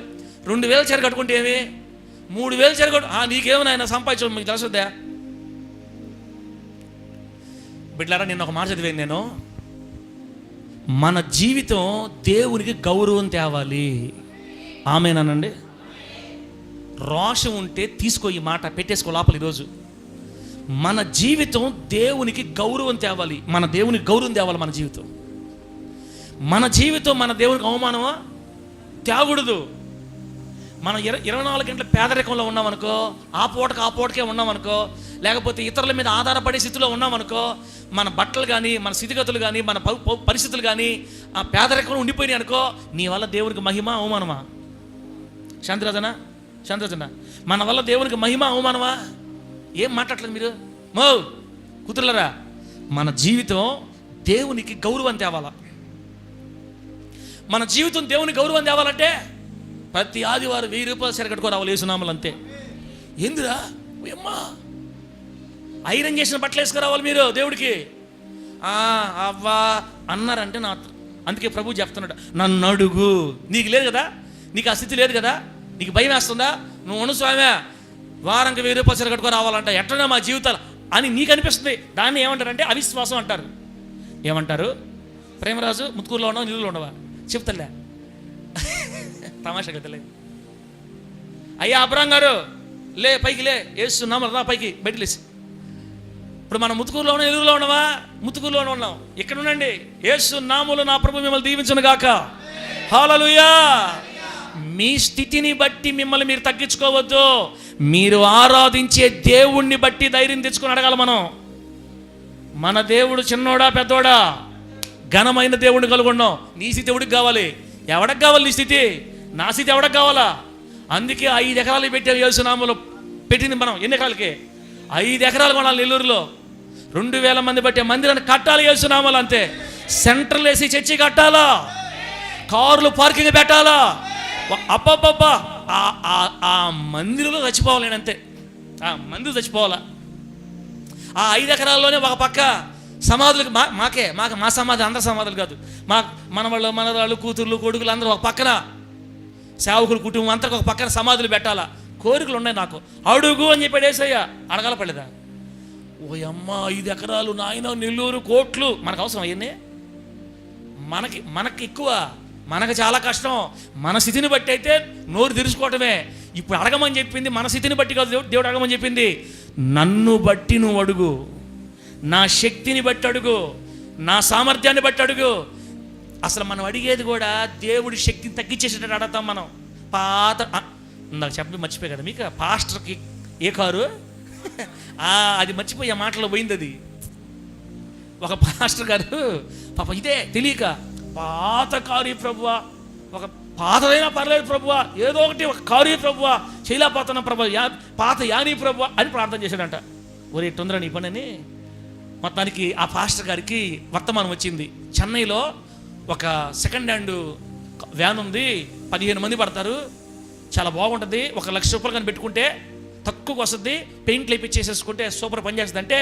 2000 చీర కట్టుకుంటే ఏమి 3000 చీర కట్టు, నీకేమో ఆయన సంపాదించడం మీకు తెలుసుద్దా. బిడ్డలారా నిన్న ఒక మాట చదివాను నేను, మన జీవితం దేవునికి గౌరవం తేవాలి. ఆమేనండి. రోషం ఉంటే తీసుకో, ఈ మాట పెట్టేసుకో లోపల. ఈరోజు మన జీవితం దేవునికి గౌరవం తేవాలి, మన దేవునికి గౌరవం తేవాలి. మన జీవితం మన దేవునికి అవమానమా తేకూడదు. మనం 24 గంటల పేదరికంలో ఉన్నామనుకో, ఆ పూటకే ఉన్నామనుకో, లేకపోతే ఇతరుల మీద ఆధారపడే స్థితిలో ఉన్నామనుకో, మన బట్టలు కానీ మన స్థితిగతులు కానీ మన పరిస్థితులు కానీ ఆ పేదరికంలో ఉండిపోయినాయి అనుకో, నీ వల్ల దేవునికి మహిమ అవమానమా? శాంతిరాజన మన వల్ల దేవునికి మహిమ అవమానమా? ఏం మాట్లాడలేదు మీరు కూతుర్లరా. మన జీవితం దేవునికి గౌరవం తేవాలా. మన జీవితం దేవునికి గౌరవం తేవాలంటే ప్రతి ఆదివారం 1000 రూపాయలు చీర కట్టుకో రావాలి యేసునామములో, అంతే. ఏందిరా అమ్మా, ఐరన్ చేసిన బట్టలు వేసుకురావాలి మీరు దేవుడికి. అవ్వా అన్నారంటే అందుకే ప్రభు చెప్తున్నాడు, నన్ను అడుగు. నీకు లేదు కదా, నీకు ఆ స్థితి లేదు కదా, నీకు భయం వేస్తుందా? నువ్వు స్వామి వారానికి 1000 రూపాయలు చీర కట్టుకో రావాలంట. ఎట్లనే మా జీవితాలు అని నీకు అనిపిస్తుంది. దాన్ని ఏమంటారంటే అవిశ్వాసం అంటారు. ఏమంటారు? ప్రేమరాజు, ముత్తుకూరులో ఉండవా, నిలువులో ఉండవా? చెప్తలే, తమాషా కదలే. అయ్యా అబ్రాం గారు, లే పైకి లే, వేస్తున్నాం రా పైకి, బయటికి లేచి. ఇప్పుడు మనం ముత్తుకూరులో ఉన్న, నిలువులో ఉండవా? ముత్తుకూరులోనే ఉన్నాం. ఇక్కడ ఉండండి. యేసునామములో నా ప్రభు మిమ్మల్ని దీవించును గాక. హల్లెలూయా. మీ స్థితిని బట్టి మిమ్మల్ని మీరు తగ్గించుకోవద్దు. మీరు ఆరాధించే దేవుణ్ణి బట్టి ధైర్యం తెచ్చుకొని అడగాలి మనం. మన దేవుడు చిన్నోడా పెద్దోడా? ఘనమైన దేవుడిని కలుగున్నాం. నీ స్థితి ఎవడికి కావాలి? ఎవడికి కావాలి నీ స్థితి? నా స్థితి ఎవడికి కావాలా? అందుకే 5 ఎకరాలు పెట్టాము యేసునామములో. పెట్టింది మనం ఎన్ని ఎకరాలకి? 5 ఎకరాలు కొనాలి. నెల్లూరులో 2000 మంది బట్టే మందిరాన్ని కట్టాలి యేసునామములో. అంతే. సెంట్రల్ వేసి చర్చి కట్టాలా, కార్లు పార్కింగ్ పెట్టాలా. అబ్బబ్బబ్బా, ఆ మందిరంలో చచ్చిపోవాలి. నేను అంతే, ఆ మందిరం చచ్చిపోవాలా. ఆ 5 ఎకరాల్లోనే ఒక పక్క సమాధులకు మా సమాధి, అందరి సమాధులు కాదు, మనవాళ్ళు మనరాళ్ళు కూతుర్లు కొడుకులు అందరూ ఒక పక్కన, సేవకుల కుటుంబం అంతా ఒక పక్కన సమాధులు పెట్టాలా. కోరికలు ఉన్నాయి నాకు, అడుగు అని చెప్పాడు యేసయ్య. అడగాల పడలేదా? ఓ అమ్మ, 5 ఎకరాలు నాయన, నెల్లూరు, కోట్లు. మనకు అవసరం అవన్నీ? మనకి ఎక్కువ, మనకు చాలా కష్టం. మన స్థితిని బట్టి అయితే నోరు తెరుచుకోవటమే. ఇప్పుడు అడగమని చెప్పింది మన స్థితిని బట్టి కాదు, దేవుడు అడగమని చెప్పింది. నన్ను బట్టి నువ్వు అడుగు, నా శక్తిని బట్టి అడుగు, నా సామర్థ్యాన్ని బట్టి అడుగు. అసలు మనం అడిగేది కూడా దేవుడి శక్తిని తగ్గించేసేటట్టు అడుగుతాం మనం. నాకు చెప్పి మర్చిపోయి కదా మీకు, పాస్టర్కి ఏ కారు అది మర్చిపోయి ఆ మాటలో పోయింది. అది ఒక పాస్టర్ గారు పాప ఇదే తెలియక, పాత కారు ప్రభువా, ఒక పాతదైనా పర్లేదు ప్రభువా, ఏదో ఒకటి ఒక కారు ప్రభువా, శైలాపాతన ప్రభు, పాత యాని ప్రభువా అని ప్రార్థన చేశాడంట. ఒరే తొందర నీ పని అని. మొత్తానికి ఆ పాస్టర్ గారికి వర్తమానం వచ్చింది. చెన్నైలో ఒక సెకండ్ హ్యాండ్ వ్యాన్ ఉంది, 15 మంది పడతారు, చాలా బాగుంటుంది, 1 లక్ష రూపాయలు కానీ పెట్టుకుంటే తక్కువకు వస్తుంది, పెయింట్లు వేయించేసేసుకుంటే సూపర్ పని చేస్తుంది. అంటే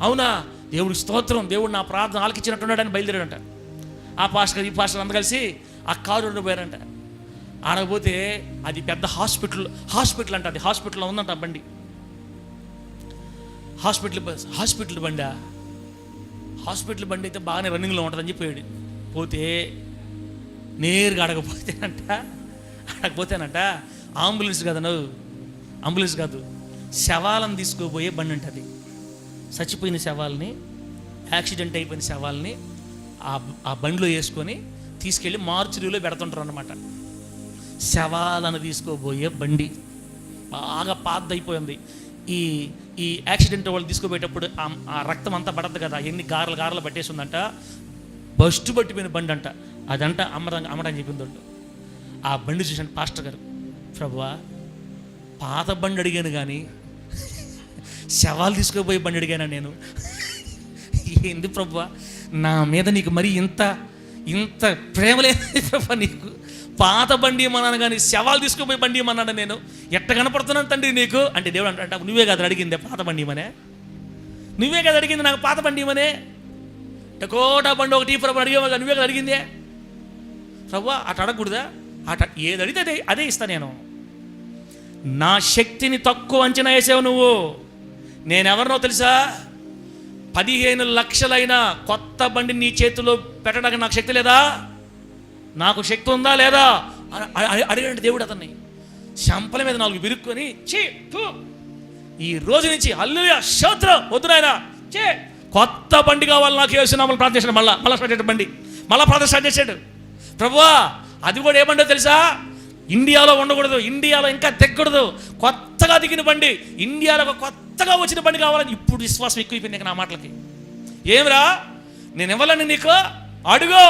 అవునా, దేవుడి స్తోత్రం, దేవుడు నా ప్రార్థన ఆలకిచ్చినట్టున్నాడని బయలుదేరాడంట. ఆ పాస్టర్ ఈ పాస్టర్ అందరూ కలిసి ఆ కారు ఉండిపోయారంట. ఆడకపోతే అది పెద్ద హాస్పిటల్ అంట. అది హాస్పిటల్లో ఉందంట బండి. హాస్పిటల్ బండి అయితే బాగానే రన్నింగ్లో ఉంటుందని చెప్పాడు. పోతే నేరుగా అడగపోతేనంట అంబులెన్స్ కాదు, శవాలను తీసుకుపోయే బండి ఉంటుంది. చచ్చిపోయిన శవాలని, యాక్సిడెంట్ అయిపోయిన శవాలని ఆ బండిలో వేసుకొని తీసుకెళ్ళి మార్చురీలో పెడుతుంటారు అన్నమాట. శవాలను తీసుకోబోయే బండి బాగా పాతదైపోయింది. ఈ యాక్సిడెంట్ వాళ్ళు తీసుకుపోయేటప్పుడు ఆ రక్తం అంతా పడద్దు కదా, ఎన్ని గారెలు పట్టేసి ఉందంట. బస్టు పట్టిపోయిన బండి అంట. అదంట అమ్మడని చెప్పింది వాళ్ళు. ఆ బండి చూసాను పాస్టర్ గారు, ప్రభువా పాత బండి అడిగాను కానీ శవాలు తీసుకుపోయే బండి అడిగానా నేను? ఏంది ప్రభువా, నా మీద నీకు మరి ఇంత ప్రేమ లేదు ప్రభా నీకు? పాత బండి ఇమ్మన్నాను కానీ శవాలు తీసుకుపోయి బండి ఇమ్మన్నాను నేను. ఎట్ట కనపడుతున్నాను తండ్రి నీకు అంటే దేవుడు అంటే నువ్వే కదా అడిగిందే పాత బండి ఇమ్మనే? నువ్వే కదా అడిగింది నాకు పాత బండి ఇమ్మనే? కోటా బండి ఒకటి ప్రభు అడిగే నువ్వే కదా అడిగిందే ప్రభు. అటు అడగకూడదా? ఏది అడిగితే అదే ఇస్తా నేను. నా శక్తిని తక్కువ అంచనా వేసావు నువ్వు. నేనెవరినో తెలుసా? 15 లక్షలైన కొత్త బండి నీ చేతిలో పెట్టడానికి నాకు శక్తి లేదా? నాకు శక్తి ఉందా లేదా అడిగాడు దేవుడు అతన్ని. శంపల మీద 4 బిరుక్కొని ఈ రోజు నుంచి హల్లెలూయా స్తోత్రం వద్దు నాయనా, కొత్త బండి కావాలి నాకు యేసునామములో ప్రార్థన చేశాడు. మళ్ళీ స్టార్ట్ చేశాడు బండి, మళ్ళీ ప్రార్థన స్టార్ట్ చేశాడు. ప్రభువా అది కూడా ఏమండో తెలుసా? ఇండియాలో ఉండకూడదు, ఇండియాలో ఇంకా తెగకూడదు, కొత్తగా దిగిన బండి, ఇండియాలో ఒక కొత్తగా వచ్చిన బండి కావాలని. ఇప్పుడు విశ్వాసం ఎక్కువైపోయింది నా మాటలకి. ఏమిరా నేను ఇవ్వాలని నీకు? అడుగు,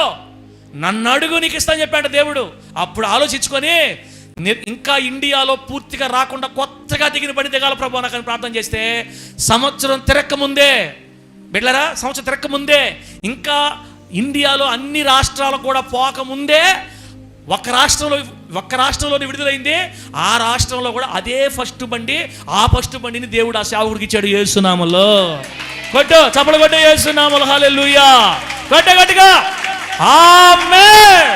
నన్ను అడుగు నీకు ఇస్తాను చెప్పాడు దేవుడు. అప్పుడు ఆలోచించుకొని ఇంకా ఇండియాలో పూర్తిగా రాకుండా కొత్తగా దిగిన బండి దిగాల ప్రభు నాకు ప్రార్థన చేస్తే సంవత్సరం తిరక్కముందే బిడ్డలారా, సంవత్సరం తిరక్కముందే, ఇంకా ఇండియాలో అన్ని రాష్ట్రాలు కూడా పోకముందే ఒక్క రాష్ట్రంలోని విడుదలైంది. ఆ రాష్ట్రంలో కూడా అదే ఫస్ట్ బండి, ఆ ఫస్ట్ బండిని దేవుడు ఆ సేవకుడికి ఇచ్చాడు యేసునామములో. కొట్టు చప్పలు కొట్టు యేసునామములో హల్లెలూయా. గట్టిగా ఆమేన్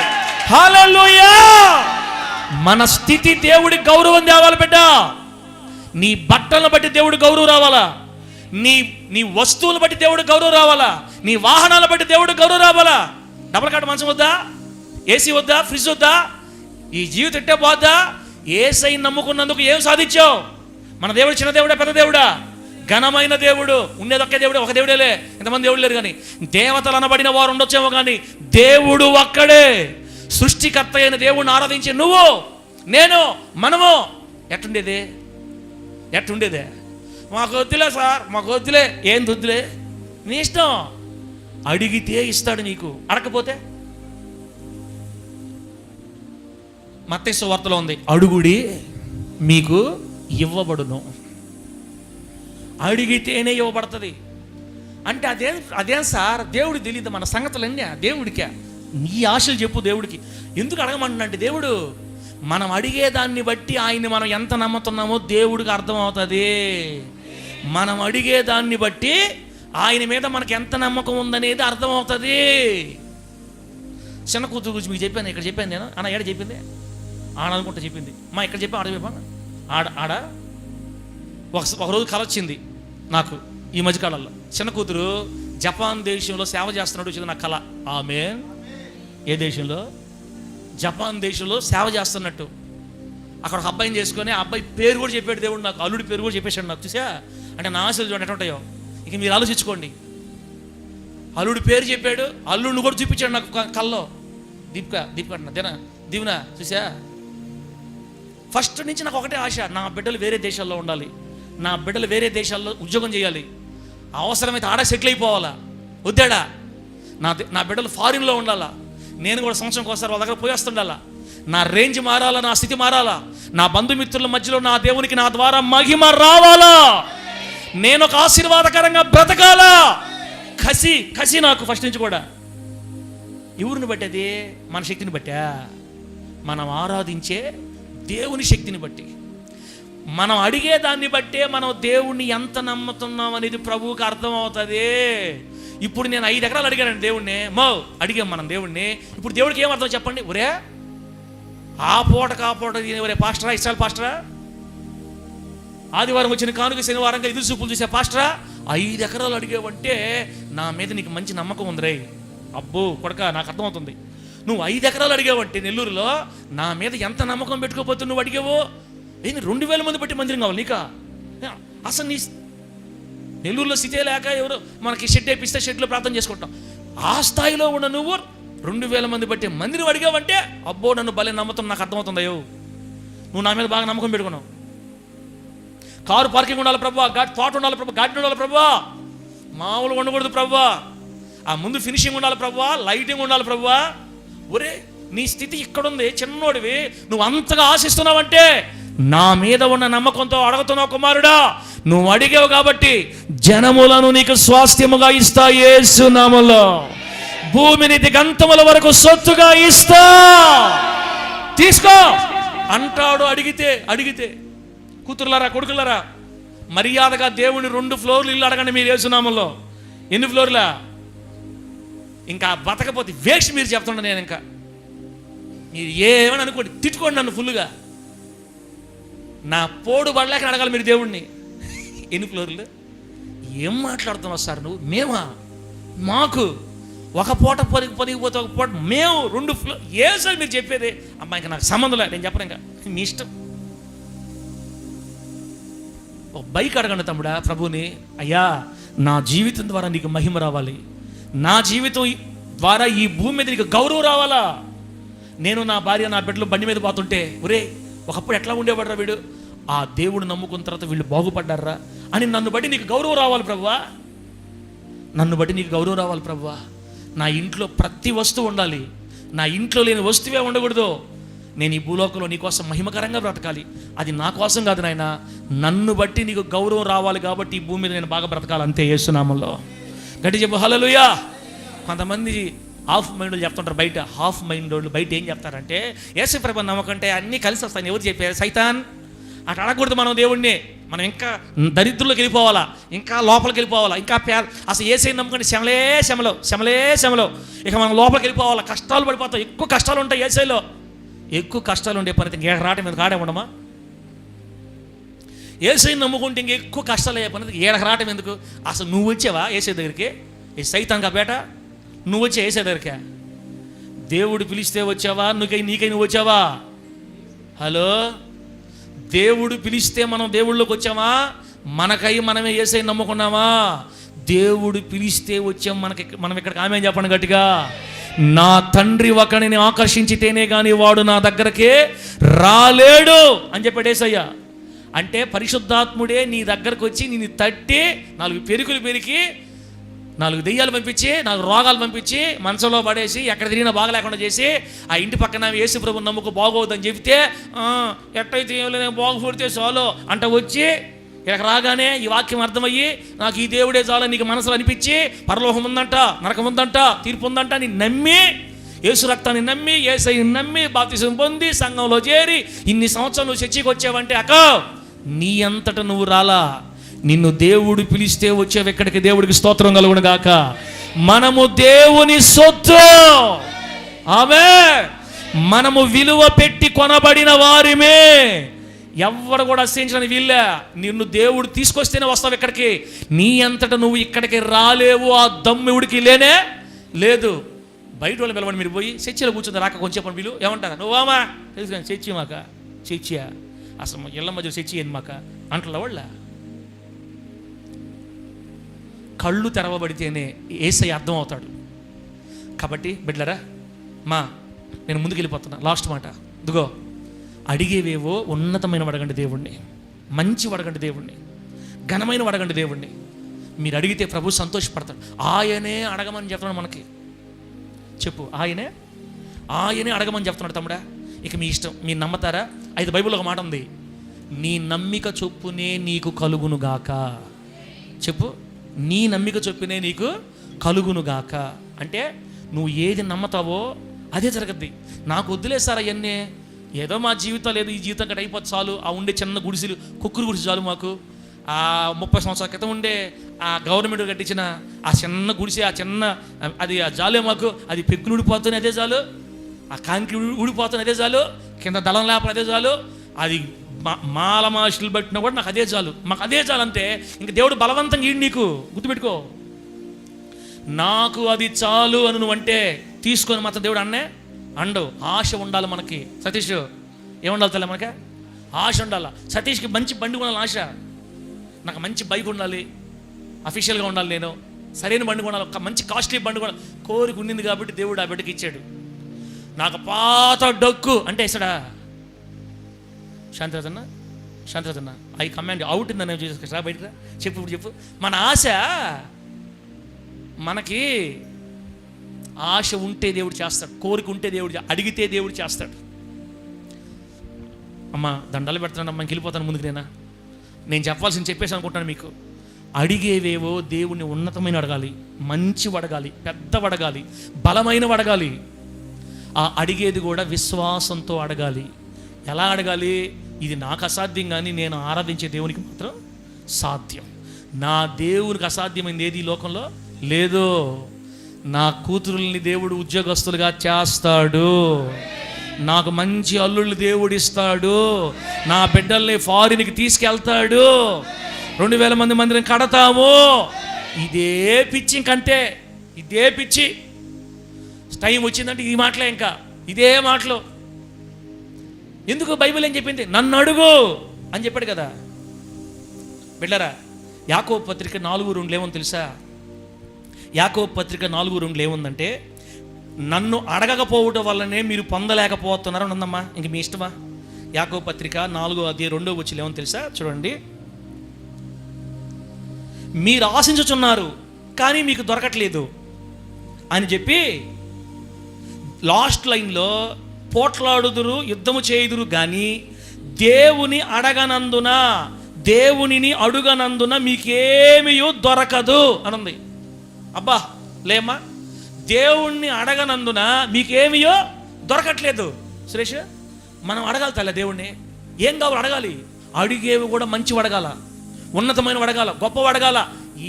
హల్లెలూయా. మన స్థితి దేవుడికి గౌరవం తేవాలి బిడ్డ. నీ బట్టలను బట్టి దేవుడికి గౌరవం రావాలా, నీ నీ వస్తువులు బట్టి దేవుడు గౌరవం రావాలా, నీ వాహనాలు బట్టి దేవుడు గౌరవం రావాలా. డబల్ కాట్ మంచం వద్దా, ఏసీ వద్దా, ఫ్రిడ్జ్ వద్దా, ఈ జీవితం ఎట్టే పోద్దా? యేసయ్యను నమ్ముకున్నందుకు ఏం సాధించావు? మన దేవుడు చిన్న దేవుడా, పెద్ద దేవుడా? ఘనమైన దేవుడు. ఉండేది ఒకే దేవుడు, ఒక దేవుడేలే, ఇంతమంది దేవుడు లేరు. కానీ దేవతలు అనబడిన వారు ఉండొచ్చేమో, కానీ దేవుడు ఒక్కడే. సృష్టికర్త అయిన దేవుడిని ఆరాధించే నువ్వు, నేను, మనము ఎట్టుండేదే? మాకు వద్దులే సార్, మాకు వద్దులే. ఏం వద్దులే? నీ ఇష్టం. అడిగితే ఇస్తాడు నీకు, అడగకపోతే? మత్తయి సువార్తలో ఉంది, అడుగుడి మీకు ఇవ్వబడును. అడిగితేనే ఇవ్వబడుతుంది అంటే అదేం సార్? దేవుడికి తెలియదు మన సంగతులన్నీ? దేవుడికే నీ ఆశలు చెప్పు దేవుడికి. ఎందుకు అడగమంటున్నాంటే, దేవుడు మనం అడిగేదాన్ని బట్టి ఆయన్ని మనం ఎంత నమ్ముతున్నామో దేవుడికి అర్థమవుతుంది. మనం అడిగేదాన్ని బట్టి ఆయన మీద మనకు ఎంత నమ్మకం ఉందనేది అర్థమవుతుంది. చిన్న కూతురు గురించి మీకు చెప్పాను, ఇక్కడ చెప్పాను నేను. అన్న ఏడ చెప్పింది? ఆడనుకుంటా చెప్పింది. మా ఇక్కడ చెప్పాను, ఆడ చెప్పాను. ఆడ ఒకరోజు కల వచ్చింది నాకు ఈ మధ్యకాలంలో. చిన్న కూతురు జపాన్ దేశంలో సేవ చేస్తున్నాడు వచ్చింది నా కళ. ఆమె ఏ దేశంలో? జపాన్ దేశంలో సేవ చేస్తున్నట్టు. అక్కడ ఒక అబ్బాయిని చేసుకొని ఆ అబ్బాయి పేరు కూడా చెప్పాడు దేవుడు నాకు, అల్లుడి పేరు కూడా చెప్పేశాడు నాకు. చూసా అంటే నా ఆశలు చూడండి ఎట్లా ఉంటాయో, ఇక మీరు ఆలోచించుకోండి. అల్లుడి పేరు చెప్పాడు, అల్లుడిని కూడా చూపించాడు నాకు కల్లో. దీవెన చూసా. ఫస్ట్ నుంచి నాకు ఒకటే ఆశ, నా బిడ్డలు వేరే దేశాల్లో ఉండాలి, నా బిడ్డలు వేరే దేశాల్లో ఉద్యోగం చేయాలి, అవసరమైతే ఆడ సెటిల్ అయిపోవాలా. వద్దాడా? నా బిడ్డలు ఫారిన్లో ఉండాలా, నేను కూడా సంవత్సరంకి ఒకసారి వాళ్ళ దగ్గర పోయేస్తుండాలా. నా రేంజ్ మారాలా, నా స్థితి మారాలా, నా బంధుమిత్రుల మధ్యలో నా దేవునికి నా ద్వారా మహిమ రావాలా, నేను ఒక ఆశీర్వాదకరంగా బ్రతకాలా. కసి నాకు ఫస్ట్ నుంచి కూడా. ఎవరిని బట్టి? అది మన శక్తిని బట్టా? మనం ఆరాధించే దేవుని శక్తిని బట్టి, మనం అడిగే దాన్ని బట్టే మనం దేవుణ్ణి ఎంత నమ్ముతున్నాం అనేది ప్రభువుకి అర్థమవుతుంది. ఇప్పుడు నేను 5 ఎకరాలు అడిగానండి దేవుణ్ణి, అడిగాం మనం దేవుణ్ణి. ఇప్పుడు దేవుడికి ఏం అర్థం చెప్పండి? ఒరే ఆ పూట ఒరే పాస్టరా, ఇష్టాలు పాస్టరా, ఆదివారం వచ్చిన కానుక శనివారంగా ఎదురు చూపులు చూసే పాస్టరా, 5 ఎకరాలు అడిగావంటే నా మీద నీకు మంచి నమ్మకం ఉందిరే. అబ్బో కొడక, నాకు అర్థమవుతుంది. నువ్వు 5 ఎకరాలు అడిగావంటే నెల్లూరులో నా మీద ఎంత నమ్మకం పెట్టుకోకపోతే నువ్వు అడిగావు. ఏంది 2000 మంది బట్టి మందిరం కావాలి నీకా? అసలు నీ నెల్లూరులో స్థితే లేక ఎవరు మనకి షెడ్ వేపిస్తే షెడ్లో ప్రార్థన చేసుకుంటాం. ఆ స్థాయిలో ఉన్న నువ్వు 2000 మంది బట్టి మందిరం అడిగావంటే అబ్బో నన్ను భలే నమ్మతం, నాకు అర్థమవుతుందయ్యో, నువ్వు నా మీద బాగా నమ్మకం పెట్టుకున్నావు. కారు పార్కింగ్ ఉండాలి ప్రభా, తోట ఉండాలి ప్రభా, గార్డెన్ ఉండాలి ప్రభా, మామూలుగా ఉండకూడదు ప్రభా, ఆ ముందు ఫినిషింగ్ ఉండాలి ప్రభా, లైటింగ్ ఉండాలి ప్రభా. ఒరే నీ స్థితి ఇక్కడుంది, చిన్నోడివి, నువ్వు అంతగా ఆశిస్తున్నావంటే నా మీద ఉన్న నమ్మకంతో అడుగుతున్నావు కుమారుడా. నువ్వు అడిగావు కాబట్టి జనములను నీకు స్వాస్థ్యముగా ఇస్తా, యేసు నామములో భూమిని దిగంతముల వరకు సొత్తుగా ఇస్తా, తీసుకో అంటాడు. అడిగితే కూతురులారా, కొడుకులారా, మర్యాదగా దేవుని 2 ఫ్లోర్లు ఇల్లు అడగండి మీరు యేసు నామములో. ఎన్ని ఫ్లోర్లా? ఇంకా బతకపోతే వేస్ట్ మీరు చెప్తుండ. నేను ఇంకా మీరు ఏమని అనుకోండి, తిట్టుకోండి నన్ను ఫుల్గా, నా పోడు పడలేక అడగాలి మీరు దేవుణ్ణి. ఎన్ని ఫ్లోర్లు? ఏం మాట్లాడుతున్నావు సార్ నువ్వు? మాకు ఒక పూట పొదిగిపోతే ఒక పూట మేము 2 ఫ్లోర్. ఏ సార్ మీరు చెప్పేది? అమ్మా ఇంకా నాకు సంబంధం లేదు, నేను చెప్పను, ఇంకా మీ ఇష్టం. ఒక బైక్ అడగండి తమ్ముడా ప్రభుని, అయ్యా నా జీవితం ద్వారా నీకు మహిమ రావాలి, నా జీవితం ద్వారా ఈ భూమి మీద నీకు గౌరవం రావాలా. నేను నా భార్య నా బిడ్డలు బండి మీద పోతుంటే ఒరే ఒకప్పుడు ఎట్లా ఉండేవాడరా వీడు, ఆ దేవుడు నమ్ముకున్న తర్వాత వీళ్ళు బాగుపడ్డారా అని నన్ను బట్టి నీకు గౌరవం రావాలి ప్రభువా, నన్ను బట్టి నీకు గౌరవం రావాలి ప్రభువా. నా ఇంట్లో ప్రతి వస్తువు ఉండాలి, నా ఇంట్లో లేని వస్తువే ఉండకూడదు. నేను ఈ భూలోకంలో నీకోసం మహిమకరంగా బ్రతకాలి, అది నా కోసం కాదు నాయన, నన్ను బట్టి నీకు గౌరవం రావాలి కాబట్టి ఈ భూమి మీద నేను బాగా బ్రతకాలి, అంతే యేసు నామములో. గట్టి చెప్పు హల్లెలూయా. కొంతమంది హాఫ్ మైండ్ చెప్తుంటారు బయట, హాఫ్ మైండ్ వాళ్ళు బయట ఏం చెప్తారంటే యేసు ప్రభువుని నమ్మకంటే అన్నీ కలిసి వస్తాయి. ఎవరు చెప్పారు? సైతాన్. అటు అడగకూడదు మనం దేవుణ్ణి. మనం ఇంకా దరిద్రుల్లోకి వెళ్ళిపోవాలా, ఇంకా లోపలికి వెళ్ళిపోవాలా, ఇంకా అసలు యేసయ్యని నమ్మకండి శమలో ఇక మనం లోపలికి వెళ్ళిపోవాలా, కష్టాలు పడిపోతాం, ఎక్కువ కష్టాలు ఉంటాయి యేసయ్యలో. ఎక్కువ కష్టాలు ఉండే పని ఇంకా రావటం మీద కాడే ఉండమా? యేసయ్యని నమ్ముకుంటే ఇంక ఎక్కువ కష్టాలు అయిపోయినది. ఏడకి రావటం ఎందుకు? అసలు నువ్వు వచ్చావా యేసయ్య దగ్గరికి? ఏ సైతాన్ కాబేట నువ్వు వచ్చా యేసయ్య దగ్గరికి? దేవుడు పిలిస్తే వచ్చావా? నీకై నువ్వు వచ్చావా? హలో, దేవుడు పిలిస్తే మనం దేవుళ్ళలోకి వచ్చామా? మనకై మనమే యేసయ్యని నమ్ముకున్నామా? దేవుడు పిలిస్తే వచ్చాం. మనం ఇక్కడికి ఆమె చెప్పండి గట్టిగా. నా తండ్రి ఒకడిని ఆకర్షించితేనే కానీ వాడు నా దగ్గరకే రాలేడు అని చెప్పాడు యేసయ్య. అంటే పరిశుద్ధాత్ముడే నీ దగ్గరకు వచ్చి నిన్ను తట్టి 4 పెరుకులు పెరికి 4 దెయ్యాలు పంపించి 4 రోగాలు పంపించి మనసులో పడేసి ఎక్కడ తిరిగినా బాగలేకుండా చేసి ఆ ఇంటి పక్కన యేసు ప్రభుని నమ్ముకు బాగోదని చెబితే ఎట్టయితే బాగుపడితే చాలు అంట వచ్చి ఇక్కడ రాగానే ఈ వాక్యం అర్థమయ్యి నాకు ఈ దేవుడే చాలు నీకు మనసులో అనిపించి పరలోకం ఉందంట, నరకం ఉందంట, తీర్పు ఉందంట అని నమ్మి యేసు రక్తాన్ని నమ్మి యేసయ్యని నమ్మి బాప్తిసం పొంది సంఘంలో చేరి ఇన్ని సంవత్సరాలు నువ్వు చర్చికి వచ్చావంటే అక్క నీ అంతట నువ్వు రాలా. నిన్ను దేవుడు పిలిస్తే వచ్చావు ఎక్కడికి. దేవుడికి స్తోత్రం కలుగును గాక. మనము దేవుని సొత్తు. ఆమేన్. మనము విలువ పెట్టి కొనబడిన వారిమే. ఎవరు కూడా అసహించడానికి వీళ్ళే. నిన్ను దేవుడు తీసుకొస్తేనే వస్తావు ఇక్కడికి. నీ అంతటా నువ్వు ఇక్కడికి రాలేవు. ఆ దమ్ముడికి లేనే లేదు. బయట వాళ్ళు పిలవండి, మీరు పోయి చర్చిలో కూర్చుంది రాక కొంచెం చెప్పండి. వీళ్ళు ఏమంటారు? నువ్వామా తెలుసు కానీ చర్చి మాక చర్చియా అసలు ఇళ్ళ మధ్య చర్చి ఏంది మాక అంటల వాళ్ళ. కళ్ళు తెరవబడితేనే యేసయ్య అర్థం అవుతాడు. కాబట్టి బిడ్డలారా నేను ముందుకు వెళ్ళిపోతున్నా. లాస్ట్ మాట ఇదిగో, అడిగేవేవో ఉన్నతమైన అడగండి దేవుణ్ణి, మంచి అడగండి దేవుణ్ణి, ఘనమైన అడగండి దేవుణ్ణి. మీరు అడిగితే ప్రభు సంతోషపడతాడు. ఆయనే అడగమని చెప్తున్నాడు మనకి. చెప్పు, ఆయనే అడగమని చెప్తున్నాడు తమ్ముడా. ఇక మీ ఇష్టం, మీరు నమ్మతారా? అయితే బైబిల్లో ఒక మాట ఉంది, నీ నమ్మిక చొప్పునే నీకు కలుగునుగాక. చెప్పు, నీ నమ్మిక చొప్పునే నీకు కలుగునుగాక. అంటే నువ్వు ఏది నమ్మతావో అదే జరగద్ది. నాకు వద్దులేసారా అవన్నీ, ఏదో మా జీవితం లేదు, ఈ జీవితం కట్ట అయిపోతే చాలు. ఆ ఉండే చిన్న గుడిసెలు, కుక్కురు గుడిసె చాలు మాకు. ఆ 30 సంవత్సరాల క్రితం ఉండే ఆ గవర్నమెంట్ కట్టించిన ఆ చిన్న గుడిసె, ఆ చిన్న అది ఆ జాలే మాకు. అది పెక్కులు ఊడిపోతుంది అదే చాలు, ఆ కాంకి ఊడిపోతుంది అదే చాలు, కింద దళం లేపని అదే చాలు, అది మాలమాషులు పట్టినా కూడా నాకు అదే చాలు, మాకు అదే చాలు అంతే. ఇంక దేవుడు బలవంతంగా ఈడు నీకు గుర్తుపెట్టుకో. నాకు అది చాలు అని నువ్వు అంటే తీసుకొని మాత్రం దేవుడు అండు. ఆశ ఉండాలి మనకి. సతీష్ ఏముండాలి తల్లి మనకి? ఆశ ఉండాలి. సతీష్కి మంచి బండి కొనాలి ఆశ. నాకు మంచి బైక్ ఉండాలి, అఫీషియల్గా ఉండాలి, నేను సరైన బండి కొనాలి, ఒక మంచి కాస్ట్లీ బండి కొనాలి. కోరిక ఉండింది కాబట్టి దేవుడు ఆ బిడ్డకి ఇచ్చాడు. నాకు పాత డొక్కు అంటే ఇస్తాడా? Shantirajanna I command out in the name of Jesus Christ. బయటకు చెప్పు, ఇప్పుడు చెప్పు. మన ఆశ, మనకి ఆశ ఉంటే దేవుడు చేస్తాడు, కోరిక ఉంటే దేవుడు, అడిగితే దేవుడు చేస్తాడు. అమ్మ దండాలు పెడుతున్నాను అమ్మ, వెళ్ళిపోతాను ముందుకు. నేను చెప్పాల్సింది చెప్పేసి అనుకుంటాను మీకు. అడిగేవేవో దేవుణ్ణి ఉన్నతమైన అడగాలి, మంచి అడగాలి, పెద్ద అడగాలి, బలమైన అడగాలి. ఆ అడిగేది కూడా విశ్వాసంతో అడగాలి. ఎలా అడగాలి? ఇది నాకు అసాధ్యం కానీ నేను ఆరాధించే దేవునికి మాత్రం సాధ్యం. నా దేవునికి అసాధ్యమైంది ఏది ఈ లోకంలో లేదు. నా కూతురుల్ని దేవుడు ఉద్యోగస్తులుగా చేస్తాడు, నాకు మంచి అల్లుళ్ళు దేవుడు ఇస్తాడు, నా బిడ్డల్ని ఫారిన్కి తీసుకెళ్తాడు, 2000 మంది మందిరం కడతాము. ఇదే పిచ్చి, ఇంకంతే. ఇదే పిచ్చి. టైం వచ్చిందంటే ఈ మాటలే, ఇంకా ఇదే మాటలు. ఎందుకు? బైబిల్ ఏం చెప్పింది? నన్ను అడుగు అని చెప్పాడు కదా బిడ్డరా. యాకోబు పత్రిక 4:2 ఏమని తెలుసా? యాకోబు పత్రిక 4:2 ఏముందంటే, నన్ను అడగకపోవటం వల్లనే మీరు పొందలేకపోతున్నారు అని ఉందమ్మా. ఇంక మీ ఇష్టమా? యాకోబు పత్రిక 4:2 ఏమని తెలుసా? చూడండి, మీరు ఆశించుచున్నారు కానీ మీకు దొరకట్లేదు అని చెప్పి లాస్ట్ లైన్లో, పోట్లాడుదురు యుద్ధము చేయుదురు కానీ దేవుని అడగనందున, దేవునిని అడుగనందున మీకేమీ దొరకదు అని ఉంది. అబ్బా లేమ్మా, దేవుణ్ణి అడగనందున మీకేమియో దొరకట్లేదు. సురేష్, మనం అడగాలి తల్ల దేవుణ్ణి. ఏం కావాలి అడగాలి. అడిగేవి కూడా మంచి అడగాల, ఉన్నతమైన అడగాల, గొప్ప అడగాల.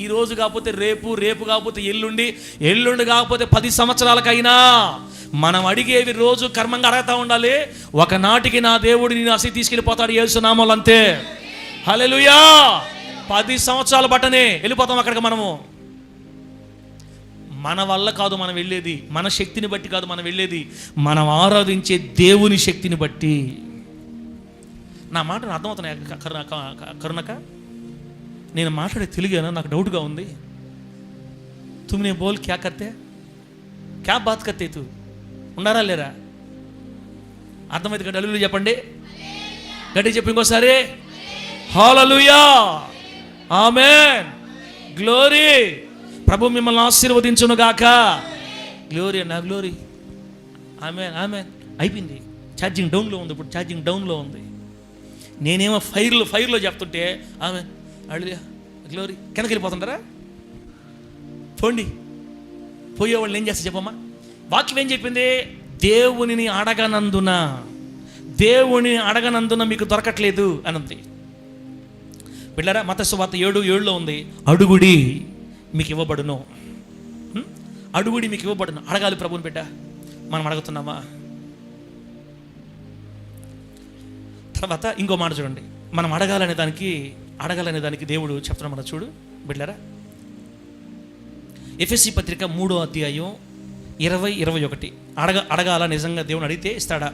ఈ రోజు కాకపోతే రేపు, రేపు కాకపోతే ఎల్లుండి, ఎల్లుండి కాకపోతే 10 సంవత్సరాలకైనా మనం అడిగేవి రోజు కర్మంగా అడగతా ఉండాలి. ఒకనాటికి నా దేవుడు నేను అసి తీసుకెళ్ళిపోతాడు యేసు నామములో, అంతే. హల్లెలూయా. 10 సంవత్సరాలు బట్టనే వెళ్ళిపోతాం అక్కడికి. మనము మన వల్ల కాదు మనం వెళ్ళేది, మన శక్తిని బట్టి కాదు మనం వెళ్ళేది, మనం ఆరాధించే దేవుని శక్తిని బట్టి. నా మాటను అర్థమవుతున్నాయి కరుణక? నేను మాట్లాడే తెలుగేనా? నాకు డౌట్గా ఉంది. तुमने बोल क्या करते, क्या बात करते तू? ఉన్నారా లేరా? అర్థమైతే గట్టి హల్లెలూయా చెప్పండి. గట్టి చెప్పి ఇంకోసారి హల్లెలూయా, ఆమేన్, గ్లోరీ. ప్రభు మిమ్మల్ని ఆశీర్వదించును గాక. గ్లోరీ అన్న, గ్లోరీ. ఆమేన్, ఆమేన్. అయిపోయింది. ఛార్జింగ్ డౌన్లో ఉంది. ఇప్పుడు ఛార్జింగ్ డౌన్లో ఉంది. నేనేమో ఫైర్లో చెప్తుంటే ఆమేన్, హల్లెలూయా, గ్లోరీ. కిందకి వెళ్ళిపోతుంటారా? పోండి. పోయేవాళ్ళు ఏం చేస్తా చెప్పమ్మా? వాక్యం ఏం చెప్పింది? దేవునిని అడగనందున మీకు దొరకట్లేదు అని ఉంది. బిడ్డలారా, మత్తయి సువార్త 7:7లో ఉంది, అడుగుడి మీకు ఇవ్వబడును. అడుగుడి మీకు ఇవ్వబడును. అడగాలి ప్రభుని. బిడ్డ, మనం అడుగుతున్నామా? తర్వాత ఇంకో మాట చూడండి. మనం అడగాలనే దానికి దేవుడు చెప్తున్నాం మనం. చూడు బిడ్డలారా, ఎఫెసీ పత్రిక 3వ అధ్యాయం 20-21. అడగాల నిజంగా దేవుని అడిగితే ఇస్తాడా?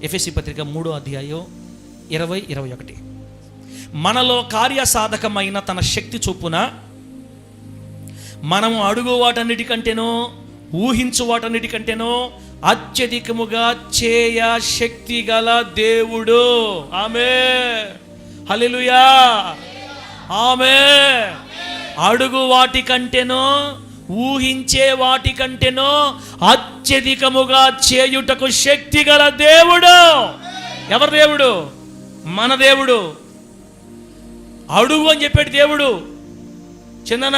ఎఫెసీ పత్రిక 3వ అధ్యాయం 20-21. మనలో కార్యసాధకమైన తన శక్తి చొప్పున మనము అడుగు వాటన్నిటికంటేనో ఊహించు వాటన్నిటికంటేనో అత్యధికముగా చేయ శక్తి గల దేవుడు. ఆమేన్, హల్లెలూయా, ఆమేన్. అడుగు వాటికంటేనో ఊహించే వాటికంటేనో అత్యధికముగా చేయుటకు శక్తి గల దేవుడు. ఎవరి దేవుడు? మన దేవుడు. అడుగు అని చెప్పాడు దేవుడు. చందన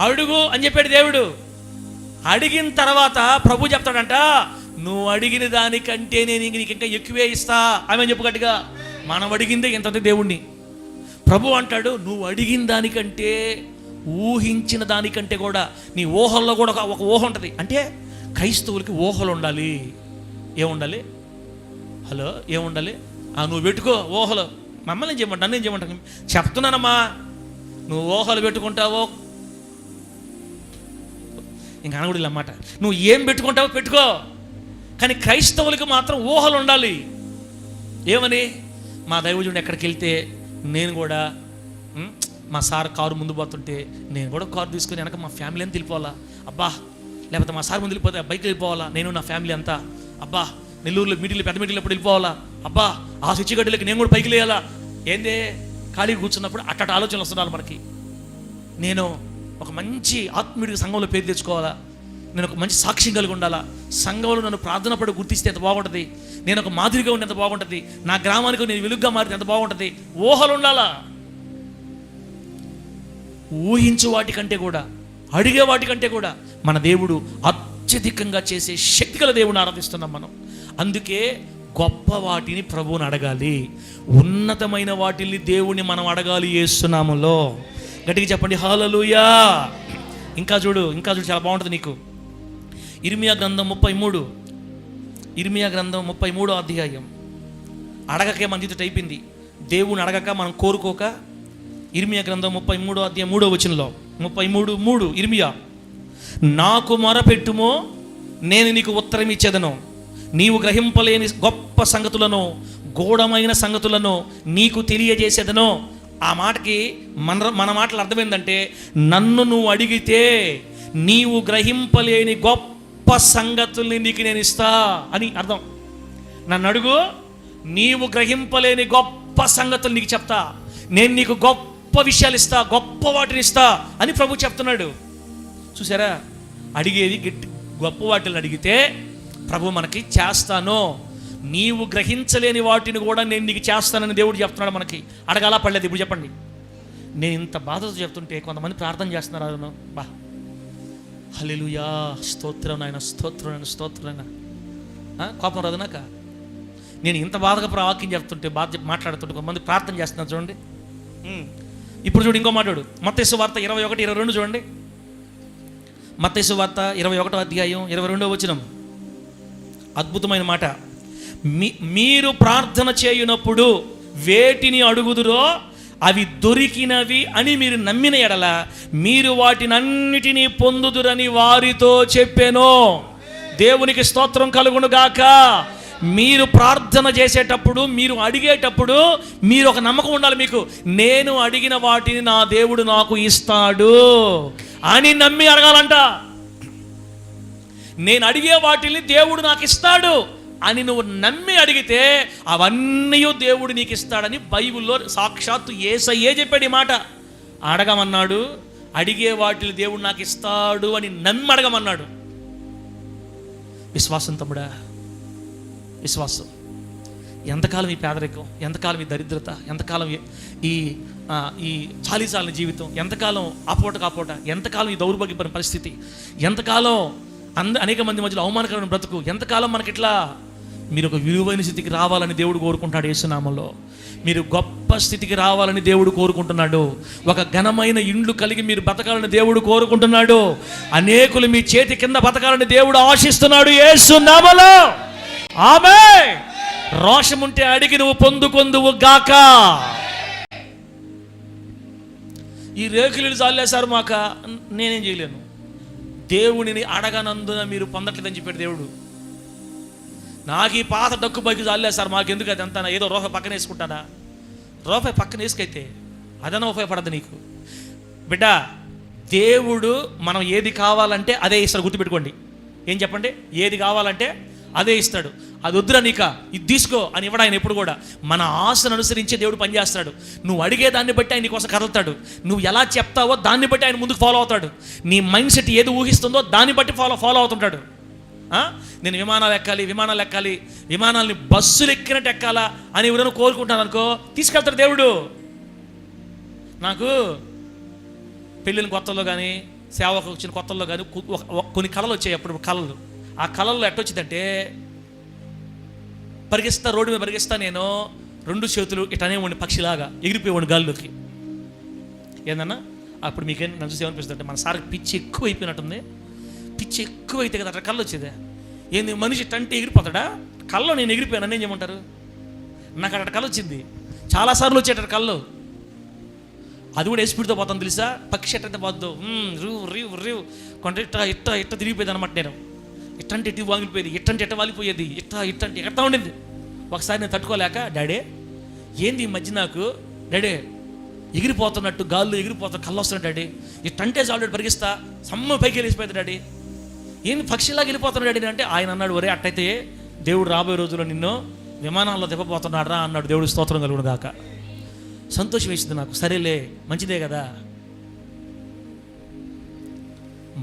అడుగు అని చెప్పాడు దేవుడు. అడిగిన తర్వాత ప్రభు చెప్తాడంట, నువ్వు అడిగిన దానికంటే నేను నీకు ఇంకా ఎక్కువే ఇస్తా. ఆమె చెప్పు గట్టిగా. మనం అడిగిందే ఎంత దేవుణ్ణి. ప్రభు అంటాడు, నువ్వు అడిగిన దానికంటే ఊహించిన దానికంటే కూడా, నీ ఊహల్లో కూడా ఒక ఊహ ఉంటుంది. అంటే క్రైస్తవులకి ఊహలు ఉండాలి. ఏముండాలి? హలో, ఏముండాలి? నువ్వు పెట్టుకో ఊహలు. మమ్మల్ని ఏం చేయమంటా, నన్ను ఏం చేయమంటాను? చెప్తున్నానమ్మా, నువ్వు ఊహలు పెట్టుకుంటావో ఇంకా అనకూడదు అన్నమాట. నువ్వు ఏం పెట్టుకుంటావో పెట్టుకో, కానీ క్రైస్తవులకి మాత్రం ఊహలు ఉండాలి. ఏమని? మా దైవజనుడు ఎక్కడికి వెళ్తే నేను కూడా, మా సార్ కారు ముందు పోతుంటే నేను కూడా కారు తీసుకుని వెనక మా ఫ్యామిలీ అంతా వెళ్ళిపోవాలా అబ్బా. లేకపోతే మా సార్ ముందు వెళ్ళిపోతే బైక్ వెళ్ళిపోవాలా, నేను నా ఫ్యామిలీ అంతా అబ్బా. నెల్లూరులో పెద్ద మీటింగ్లో ఎప్పుడు వెళ్ళిపోవాలా అబ్బా. ఆ స్విచ్గడ్డలకి నేను కూడా పైకి లేయాలా. ఏందే ఖాళీగా కూర్చున్నప్పుడు అట్టటి ఆలోచనలు వస్తున్నాను మనకి. నేను ఒక మంచి ఆత్మీయుడికి సంఘంలో పేరు తెచ్చుకోవాలా, నేను ఒక మంచి సాక్ష్యం కలిగి ఉండాలా, సంఘంలో నన్ను ప్రార్థన పడి గుర్తిస్తే ఎంత బాగుంటుంది, నేను ఒక మాదిరిగా ఉండి ఎంత బాగుంటుంది, నా గ్రామానికి నేను వెలుగుగా మారితే ఎంత బాగుంటుంది. ఊహలు ఉండాలా. ఊహించు వాటికంటే కూడా, అడిగే వాటికంటే కూడా మన దేవుడు అత్యధికంగా చేసే శక్తిగల దేవుని ఆరాధిస్తున్నాం మనం. అందుకే గొప్ప వాటిని ప్రభువుని అడగాలి, ఉన్నతమైన వాటిని దేవుని మనం అడగాలి యేసునామములో. గట్టిగా చెప్పండి హల్లెలూయా. ఇంకా చూడు చాలా బాగుంటుంది నీకు. ఇర్మియా గ్రంథం 33వ అధ్యాయం. అడగకే మన జీవితం అయిపోయింది. దేవుని అడగక మనం కోరుకోక. ఇర్మియా గ్రంథం 33వ అధ్యాయం 3వ వచనంలో 33:3 ఇర్మియా, నాకు మొరపెట్టుమో నేను నీకు ఉత్తరం ఇచ్చేదను, నీవు గ్రహింపలేని గొప్ప సంగతులను గూఢమైన సంగతులను నీకు తెలియజేసేదను. ఆ మాటకి మన మాటలు అర్థమైందంటే, నన్ను నువ్వు అడిగితే నీవు గ్రహింపలేని గొప్ప సంగతుల్ని నీకు నేను ఇస్తా అని అర్థం. నన్ను అడుగు, నీవు గ్రహింపలేని గొప్ప సంగతులు నీకు చెప్తా, నేను నీకు గొప్ప విషయాలు ఇస్తా, గొప్ప వాటిని ఇస్తా అని ప్రభు చెప్తున్నాడు. చూసారా, అడిగేది గొప్ప వాటిని అడిగితే ప్రభు మనకి చేస్తాను, నీవు గ్రహించలేని వాటిని కూడా నేను నీకు చేస్తానని దేవుడు చెప్తున్నాడు మనకి. అడగాల పడలేదు. ఇప్పుడు చెప్పండి, నేను ఇంత బాధతో చెప్తుంటే కొంతమంది ప్రార్థన చేస్తున్నారు. అదను బా హల్లెలూయా, స్తోత్రం నాయన, స్తోత్రం నాయన, స్తోత్రం నాయన. కోపం రాదు నాక? నేను ఇంత బాధగా వాక్యం చెప్తుంటే, మాట్లాడుతుంటే కొంతమంది ప్రార్థన చేస్తున్నారు చూడండి. ఇప్పుడు చూడు ఇంకో మాట్లాడు. మత్తయి సువార్త 21-22 చూడండి. మత్తయి సువార్త 21వ అధ్యాయం 22వ వచనం. అద్భుతమైన మాట. మీరు ప్రార్థన చేయునప్పుడు వేటిని అడుగుదురో అవి దొరికినవి అని మీరు నమ్మిన ఎడల మీరు వాటినన్నిటినీ పొందుదురని వారితో చెప్పెను. దేవునికి స్తోత్రం కలుగును గాక. మీరు ప్రార్థన చేసేటప్పుడు, మీరు అడిగేటప్పుడు మీరు ఒక నమ్మకం ఉండాలి. మీకు నేను అడిగిన వాటిని నా దేవుడు నాకు ఇస్తాడు అని నమ్మి అడగాలంట. నేను అడిగే వాటిని దేవుడు నాకు ఇస్తాడు అని నువ్వు నమ్మి అడిగితే అవన్నీ దేవుడు నీకు ఇస్తాడని బైబిల్లో సాక్షాత్తు యేసయ్యే చెప్పాడు ఈ మాట. అడగమన్నాడు, అడిగే వాటిని దేవుడు నాకు ఇస్తాడు అని నమ్మి అడగమన్నాడు. విశ్వాసం తమ్ముడా, విశ్వాసం. ఎంతకాలం ఈ పేదరికం, ఎంతకాలం ఈ దరిద్రత, ఎంతకాలం ఈ చాలీసాలని జీవితం, ఎంతకాలం ఆపోట కాపోట, ఎంతకాలం ఈ దౌర్భాగ్యపడిన పరిస్థితి, ఎంతకాలం అనేక మంది మధ్యలో అవమానకరమైన బ్రతుకు, ఎంతకాలం మనకిట్లా? మీరు ఒక విలువైన స్థితికి రావాలని దేవుడు కోరుకుంటాడు. యేసునామంలో మీరు గొప్ప స్థితికి రావాలని దేవుడు కోరుకుంటున్నాడు. ఒక ఘనమైన ఇండ్లు కలిగి మీరు బతకాలని దేవుడు కోరుకుంటున్నాడు. అనేకులు మీ చేతి కింద బతకాలని దేవుడు ఆశిస్తున్నాడు యేసునామంలో. ఆమేన్. రోషం ఉంటే అడిగి నువ్వు పొందుకొందువు గాక. ఈ రేకులు చాలేశారు మాక, నేనేం చేయలేను. దేవుడిని అడగనందున మీరు పొందట్లేదని చెప్పాడు దేవుడు. నాకు ఈ పాత డక్కు బైకి చాలేశారు మాకెందుకు అది అంతా, ఏదో రూపాయి పక్కన వేసుకుంటానా? రూపాయి పక్కన వేసుకైతే అదన ఉపయోగపడదు నీకు. బిడ్డ, దేవుడు మనం ఏది కావాలంటే అదే ఇస్తాడు. గుర్తుపెట్టుకోండి. ఏం చెప్పండి? ఏది కావాలంటే అదే ఇస్తాడు. అది వద్దురా నీక, ఇది తీసుకో అని ఇవ్వడు ఆయన ఎప్పుడు కూడా. మన ఆశను అనుసరించే దేవుడు పనిచేస్తాడు. నువ్వు అడిగే దాన్ని బట్టి ఆయన నీకోసం కదలుతాడు. నువ్వు ఎలా చెప్తావో దాన్ని బట్టి ఆయన ముందుకు ఫాలో అవుతాడు. నీ మైండ్ సెట్ ఏది ఊహిస్తుందో దాన్ని బట్టి ఫాలో అవుతుంటాడు. నేను విమానాలు ఎక్కాలి, విమానాలని బస్సులు ఎక్కినట్టు ఎక్కాలా అని ఎవరైనా కోరుకుంటాను అనుకో, తీసుకెళ్తాడు దేవుడు. నాకు పెళ్ళిన కొత్తల్లో కానీ, సేవకు వచ్చిన కొత్తల్లో కానీ కొన్ని కళలు వచ్చాయి. అప్పుడు కళలు, ఆ కళల్లో ఎట్టొచ్చిందంటే, రోడ్డు మీద పరిగిస్తా, నేను 2 చేతులు ఇటనే ఉండి పక్షిలాగా ఎగిరిపోయేవాడిని గాల్లోకి. ఏందన్నా అప్పుడు మీకేం నన్ను చూసి ఏమనిపిస్తుంది అంటే, మన సార్కి పిచ్చి ఎక్కువ అయిపోయినట్టుంది. పిచ్చి ఎక్కువ అయితే కదా అట్లా కళ్ళు వచ్చేదే. ఏంది మనిషి టంటే ఎగిరిపోతాడా? కళ్ళు నేను ఎగిరిపోయాను, నన్ను ఏం చేయమంటారు? నాకు అట్లా కళ్ళు వచ్చింది, చాలాసార్లు వచ్చేట కళ్ళు. అది కూడా స్పీడ్తో పోతాను తెలుసా. పక్షి ఎట్టయితే పోద్దు, రీవ్ కొంత ఇట్ట తిరిగిపోయేది అనమాట. నేను ఇట్టంటే ఇటు వాగిపోయేది, ఇట్టంటే ఎట్ట వాలిపోయేది, ఇట్టంటే ఎట్టా ఉండేది. ఒకసారి నేను తట్టుకోలేక, డాడీ ఏంది ఈ మధ్య నాకు డాడీ ఎగిరిపోతున్నట్టు, గాల్లో ఎగిరిపోతున్న కళ్ళు వస్తున్నాడు డాడీ, ఇట్టంటే ఆల్రెడీ పరిగిస్తా సమ్మ పైకి వెళ్ళిపోయింది డాడీ, ఏంది పక్షిలాగా వెళ్ళిపోతున్నాడు డాడీ అంటే, ఆయన అన్నాడు, ఒరే అట్టయితే దేవుడు రాబోయే రోజుల్లో నిన్ను విమానాల్లో తిప్పబోతున్నాడు రా అన్నాడు. దేవుడు స్తోత్రం కలుగును గాక. సంతోషం వేసింది నాకు. సరేలే, మంచిదే కదా.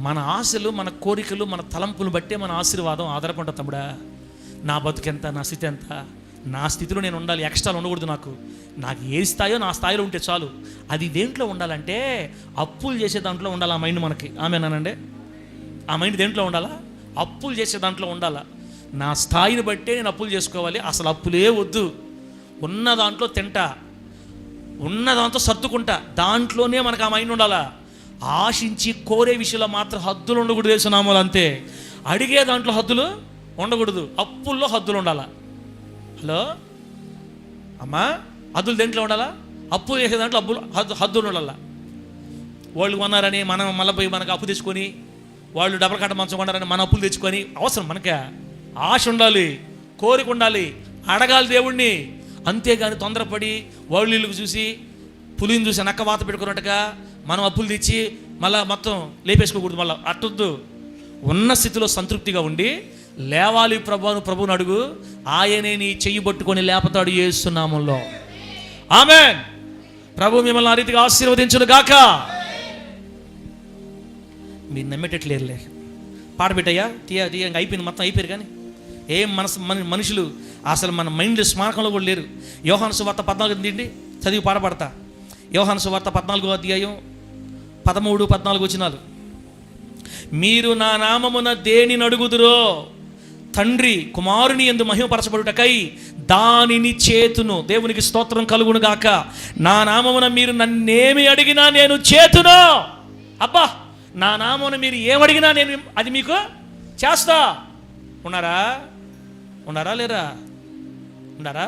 మన ఆశలు, మన కోరికలు, మన తలంపులు బట్టే మన ఆశీర్వాదం ఆధారపడ్డ తమ్ముడా. నా బతుకెంత, నా స్థితి ఎంత, నా స్థితిలో నేను ఉండాలి, ఎక్స్ట్రాలు ఉండకూడదు. నాకు ఏ స్థాయో నా స్థాయిలో ఉంటే చాలు. అది దేంట్లో ఉండాలంటే అప్పులు చేసే దాంట్లో ఉండాలి ఆ మైండ్ మనకి. ఆమెనానండి, ఆ మైండ్ దేంట్లో ఉండాలా? అప్పులు చేసే దాంట్లో ఉండాలా. నా స్థాయిని బట్టే నేను అప్పులు చేసుకోవాలి, అసలు అప్పులే వద్దు. ఉన్న దాంట్లో తింటా, ఉన్న దాంతో సర్దుకుంటా, దాంట్లోనే మనకు ఆ మైండ్ ఉండాలా. ఆశించి కోరే విషయంలో మాత్రం హద్దులు ఉండకూడదు వేసునామాలు అంతే. అడిగే దాంట్లో హద్దులు ఉండకూడదు, అప్పుల్లో హద్దులు ఉండాలా. హలో అమ్మా, హద్దులు దేంట్లో ఉండాలా? అప్పులు చేసే దాంట్లో హద్దులు ఉండాలా. వాళ్ళు కొన్నారని మనం మళ్ళీ పోయి మనకు అప్పు తెచ్చుకొని, వాళ్ళు డబల్ కట్ట మంచం కొన్నారని మన అప్పులు తెచ్చుకొని అవసరం మనకే? ఆశ ఉండాలి, కోరిక ఉండాలి, అడగాలి దేవుణ్ణి. అంతేగాని తొందరపడి వాళ్ళు ఇళ్ళకు చూసి పులిని చూసి నక్క వాత పెట్టుకున్నట్టుగా మనం అప్పులు తెచ్చి మళ్ళీ మొత్తం లేపేసుకోకూడదు. మళ్ళీ అట్టొద్దు. ఉన్న స్థితిలో సంతృప్తిగా ఉండి లేవాలి ప్రభువుని అడుగు, ఆయనే నీ చెయ్యి పట్టుకొని లేపతాడు యేసు నామములో. ఆమేన్. ప్రభు మిమ్మల్ని ఆ రీతిగా ఆశీర్వదించును గాక. మీరు నమ్మేటట్లేరులే. పాట పెట్టయ్యా, తీయ ఇంకా అయిపోయింది, మొత్తం అయిపోయారు. కానీ ఏం మనుషులు అసలు మన మైండ్ స్మారకంలో కూడా లేరు. యోహాను సువార్త 14 తీయండి, చదివి పాట పాడతా. యోహాను సువార్త 14వ అధ్యాయం 13, 14 వచనాలు. మీరు నా నామమున దేనిని అడుగుదురో తండ్రి కుమారుని యందు మహిమపరచబడుటకై దానిని చేతును. దేవునికి స్తోత్రం కలుగును గాక. నా నామమున మీరు నన్నేమి అడిగినా నేను చేతును. అబ్బా, నా నామమున మీరు ఏమడిగినా నేను అది మీకు చేస్తా. ఉన్నారా లేరా? ఉన్నారా?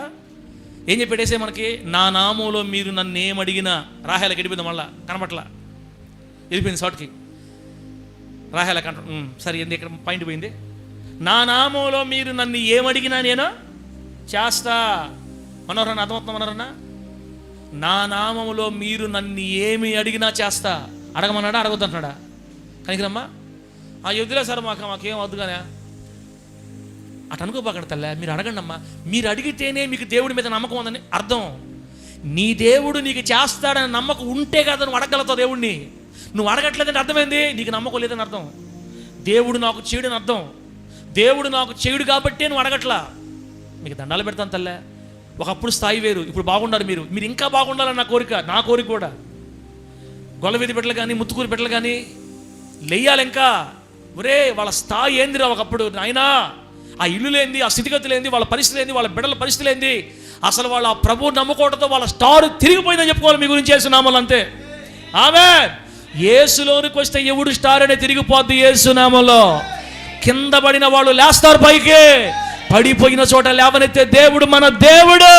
ఏం చెప్పాడేసే మనకి? నా నామంలో మీరు నన్ను ఏమడిగినా. రాహేలకి వెళ్ళిపోయింది, మళ్ళా కనబట్లా, వెళ్ళిపోయింది షార్ట్కి. రాహేల కంట సరే, ఎందుకు ఇక్కడ పాయింట్ పోయింది? నా నామంలో మీరు నన్ను ఏమడిగినా నేను చేస్తా. మనోరన్నా అర్థమవుతున్నా? మనోరన్నా, నా నామములో మీరు నన్ను ఏమి అడిగినా చేస్తా. అడగమన్నాడా? అడగొద్దంటున్నాడా? కనికరమ్మా వద్దులే సార్, మాకేం వద్దు కానీ అటు అనుకోపాకండి తల్లే. మీరు అడగండి అమ్మా. మీరు అడిగితేనే మీకు దేవుడి మీద నమ్మకం ఉందని అర్థం. నీ దేవుడు నీకు చేస్తాడని నమ్మకం ఉంటే కదా నువ్వు అడగలుగుతావు దేవుడిని. నువ్వు అడగట్లేదని అర్థమైంది, నీకు నమ్మకం లేదని అర్థం. దేవుడు నాకు చేయడని అర్థం. దేవుడు నాకు చేయుడు కాబట్టే నువ్వు అడగట్లా. మీకు దండాలు పెడతాను తల్లే. ఒకప్పుడు స్థాయి వేరు, ఇప్పుడు బాగుండాలి. మీరు ఇంకా బాగుండాలని నా కోరిక కూడా. గొల్లవీధి బిడ్డలు కానీ, ముత్తుకూరి బిడ్డలు కానీ లేయాలి ఇంకా. ఒరే, వాళ్ళ స్థాయి ఏందిరా ఒకప్పుడు నాయనా. ఆ ఇల్లు లేనిది, ఆ స్థితిగతులు ఏంది, వాళ్ళ పరిస్థితులు ఏంది, వాళ్ళ బిడ్డల పరిస్థితులు ఏంది, అసలు వాళ్ళ ప్రభు నమ్ముకోవడంతో వాళ్ళ స్టార్ తిరిగిపోయిందని చెప్పుకోవాలి మీ గురించి యేసునామాలు అంతే. ఆమేన్. యేసులోనికి వస్తే ఎవడు స్టార్ అనే తిరిగిపోద్ది యేసునామంలో. కింద పడిన వాళ్ళు లేస్తారు పైకి, పడిపోయిన చోట లేవనెత్తే దేవుడు మన దేవుడు.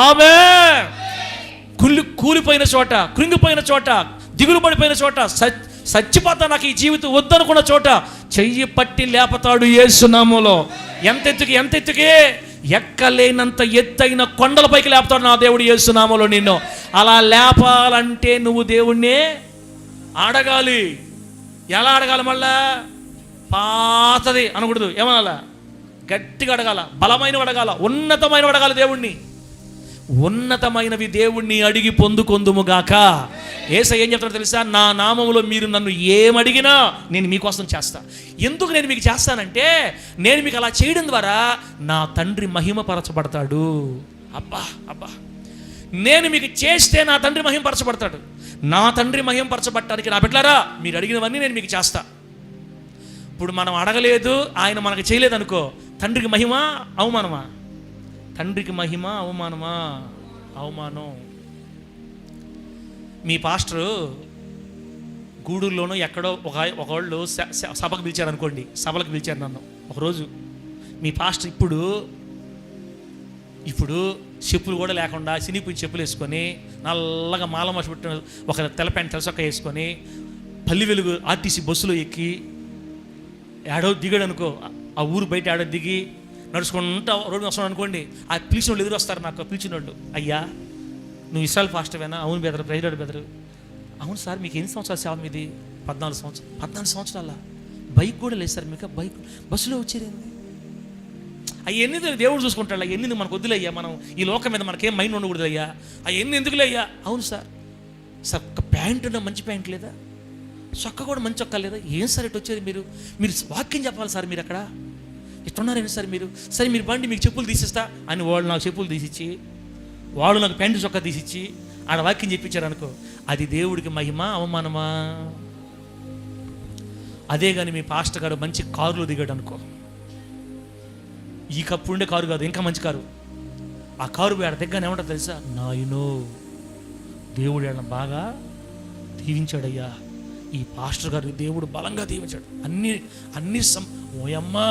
ఆమేన్. కూలిపోయిన చోట, కృంగిపోయిన చోట, దిగులు పడిపోయిన చోట, చచ్చిపోతా నాకు ఈ జీవితం వద్దనుకున్న చోట చెయ్యి పట్టి లేపతాడు యేసునామంలో. ఎంత ఎత్తుకి ఎక్కలేనంత ఎత్తైన కొండలపైకి లేపుతాడు నా దేవుడు యేసునామంలో నిన్ను. అలా లేపాలంటే నువ్వు దేవుణ్ణి అడగాలి. ఎలా అడగాలి? మళ్ళా పాతది అనకూడదు. ఏమనాలా? గట్టిగా అడగాల, బలమైన అడగాల, ఉన్నతమైన అడగాల. దేవుణ్ణి ఉన్నతమైనవి దేవుణ్ణి అడిగి పొందుకొందుముగాక. యేసయ్య ఏం చెప్తాడో తెలుసా? నా నామములో మీరు నన్ను ఏమడిగినా నేను మీకోసం చేస్తా. ఎందుకు నేను మీకు చేస్తానంటే, నేను మీకు అలా చేయడం ద్వారా నా తండ్రి మహిమపరచబడతాడు. అబ్బా, నేను మీకు చేస్తే నా తండ్రి మహిమపరచబడతాడు. నా తండ్రి మహిమపరచబడటానికి నా బిడ్డలారా మీరు అడిగినవన్నీ నేను మీకు చేస్తా. ఇప్పుడు మనం అడగలేదు, ఆయన మనకు చేయలేదు అనుకో, తండ్రికి మహిమ అవమానమా? తండ్రికి మహిమ అవమానమా? అవమానం. మీ పాస్టరు గూడూరులోనూ ఎక్కడో ఒకళ్ళు సభకు పిలిచారు అనుకోండి, సభలకు పిలిచారు నన్ను ఒకరోజు. మీ పాస్టర్ ఇప్పుడు చెప్పులు కూడా లేకుండా సినిపోయిన చెప్పులు వేసుకొని నల్లగా మాలమాసి పెట్టిన ఒక తెల్ల ప్యాంట్ తెలసొక్క వేసుకొని పల్లి వెలుగు ఆర్టీసీ బస్సులో ఎక్కి ఏడో దిగాడు అనుకో, ఆ ఊరు బయట ఏడో దిగి నడుచుకుంటా రోడ్డు వస్తాను అనుకోండి. ఆ పిలిచిన వాళ్ళు ఎదురు వస్తారు నాకు. పిలిచిన వాళ్ళు, అయ్యా నువ్వు ఇస్రాయల్ పాస్టర్వేనా? అవును బెదరు, ప్రైజ్లాడు బెదరు. అవును సార్, మీకు ఎన్ని సంవత్సరాలు సేవ మీది? 14 సంవత్సరాలు. 14 సంవత్సరాల బైక్ కూడా లేదు సార్ మీకు? బైక్ బస్సులో వచ్చేరేంది? అవన్నీ దేవుడు చూసుకుంటాడు. అవన్నీ మనకు వద్దులయ్యా, మనం ఈ లోకం మీద మనకేం మైండ్ ఉండకూడదు అయ్యా. అవన్నీ ఎందుకులే అయ్యా. అవును సార్. సార్ ఒక ప్యాంట్ ఉన్నా మంచి ప్యాంట్ లేదా? చొక్క కూడా మంచి చొక్క లేదా? ఏం సార్ ఇటు వచ్చేది? మీరు వాక్యం చెప్పాలి సార్. మీరు అక్కడ ఇట్టున్నారేంటి సార్ మీరు? సరే మీరు బండి, మీకు చెప్పులు తీసిస్తా అని వాళ్ళు నాకు చెప్పులు తీసిచ్చి, వాళ్ళు నాకు ప్యాంటు చొక్కా తీసిచ్చి ఆడ వాక్యం చెప్పించారు అనుకో, అది దేవుడికి మహిమ అవమానమా? అదే కానీ మీ పాస్టర్ గారు మంచి కారులో దిగాడు అనుకో, ఈ కప్పు ఉండే కారు కాదు, ఇంకా మంచి కారు, ఆ కారు ఆడ దగ్గర ఏమంటారు తెలుసా? నాయనో దేవుడు ఆడ బాగా దీవించాడయ్యా, ఈ పాస్టర్ గారు దేవుడు బలంగా దీవించాడు. అన్ని ఓయమ్మా,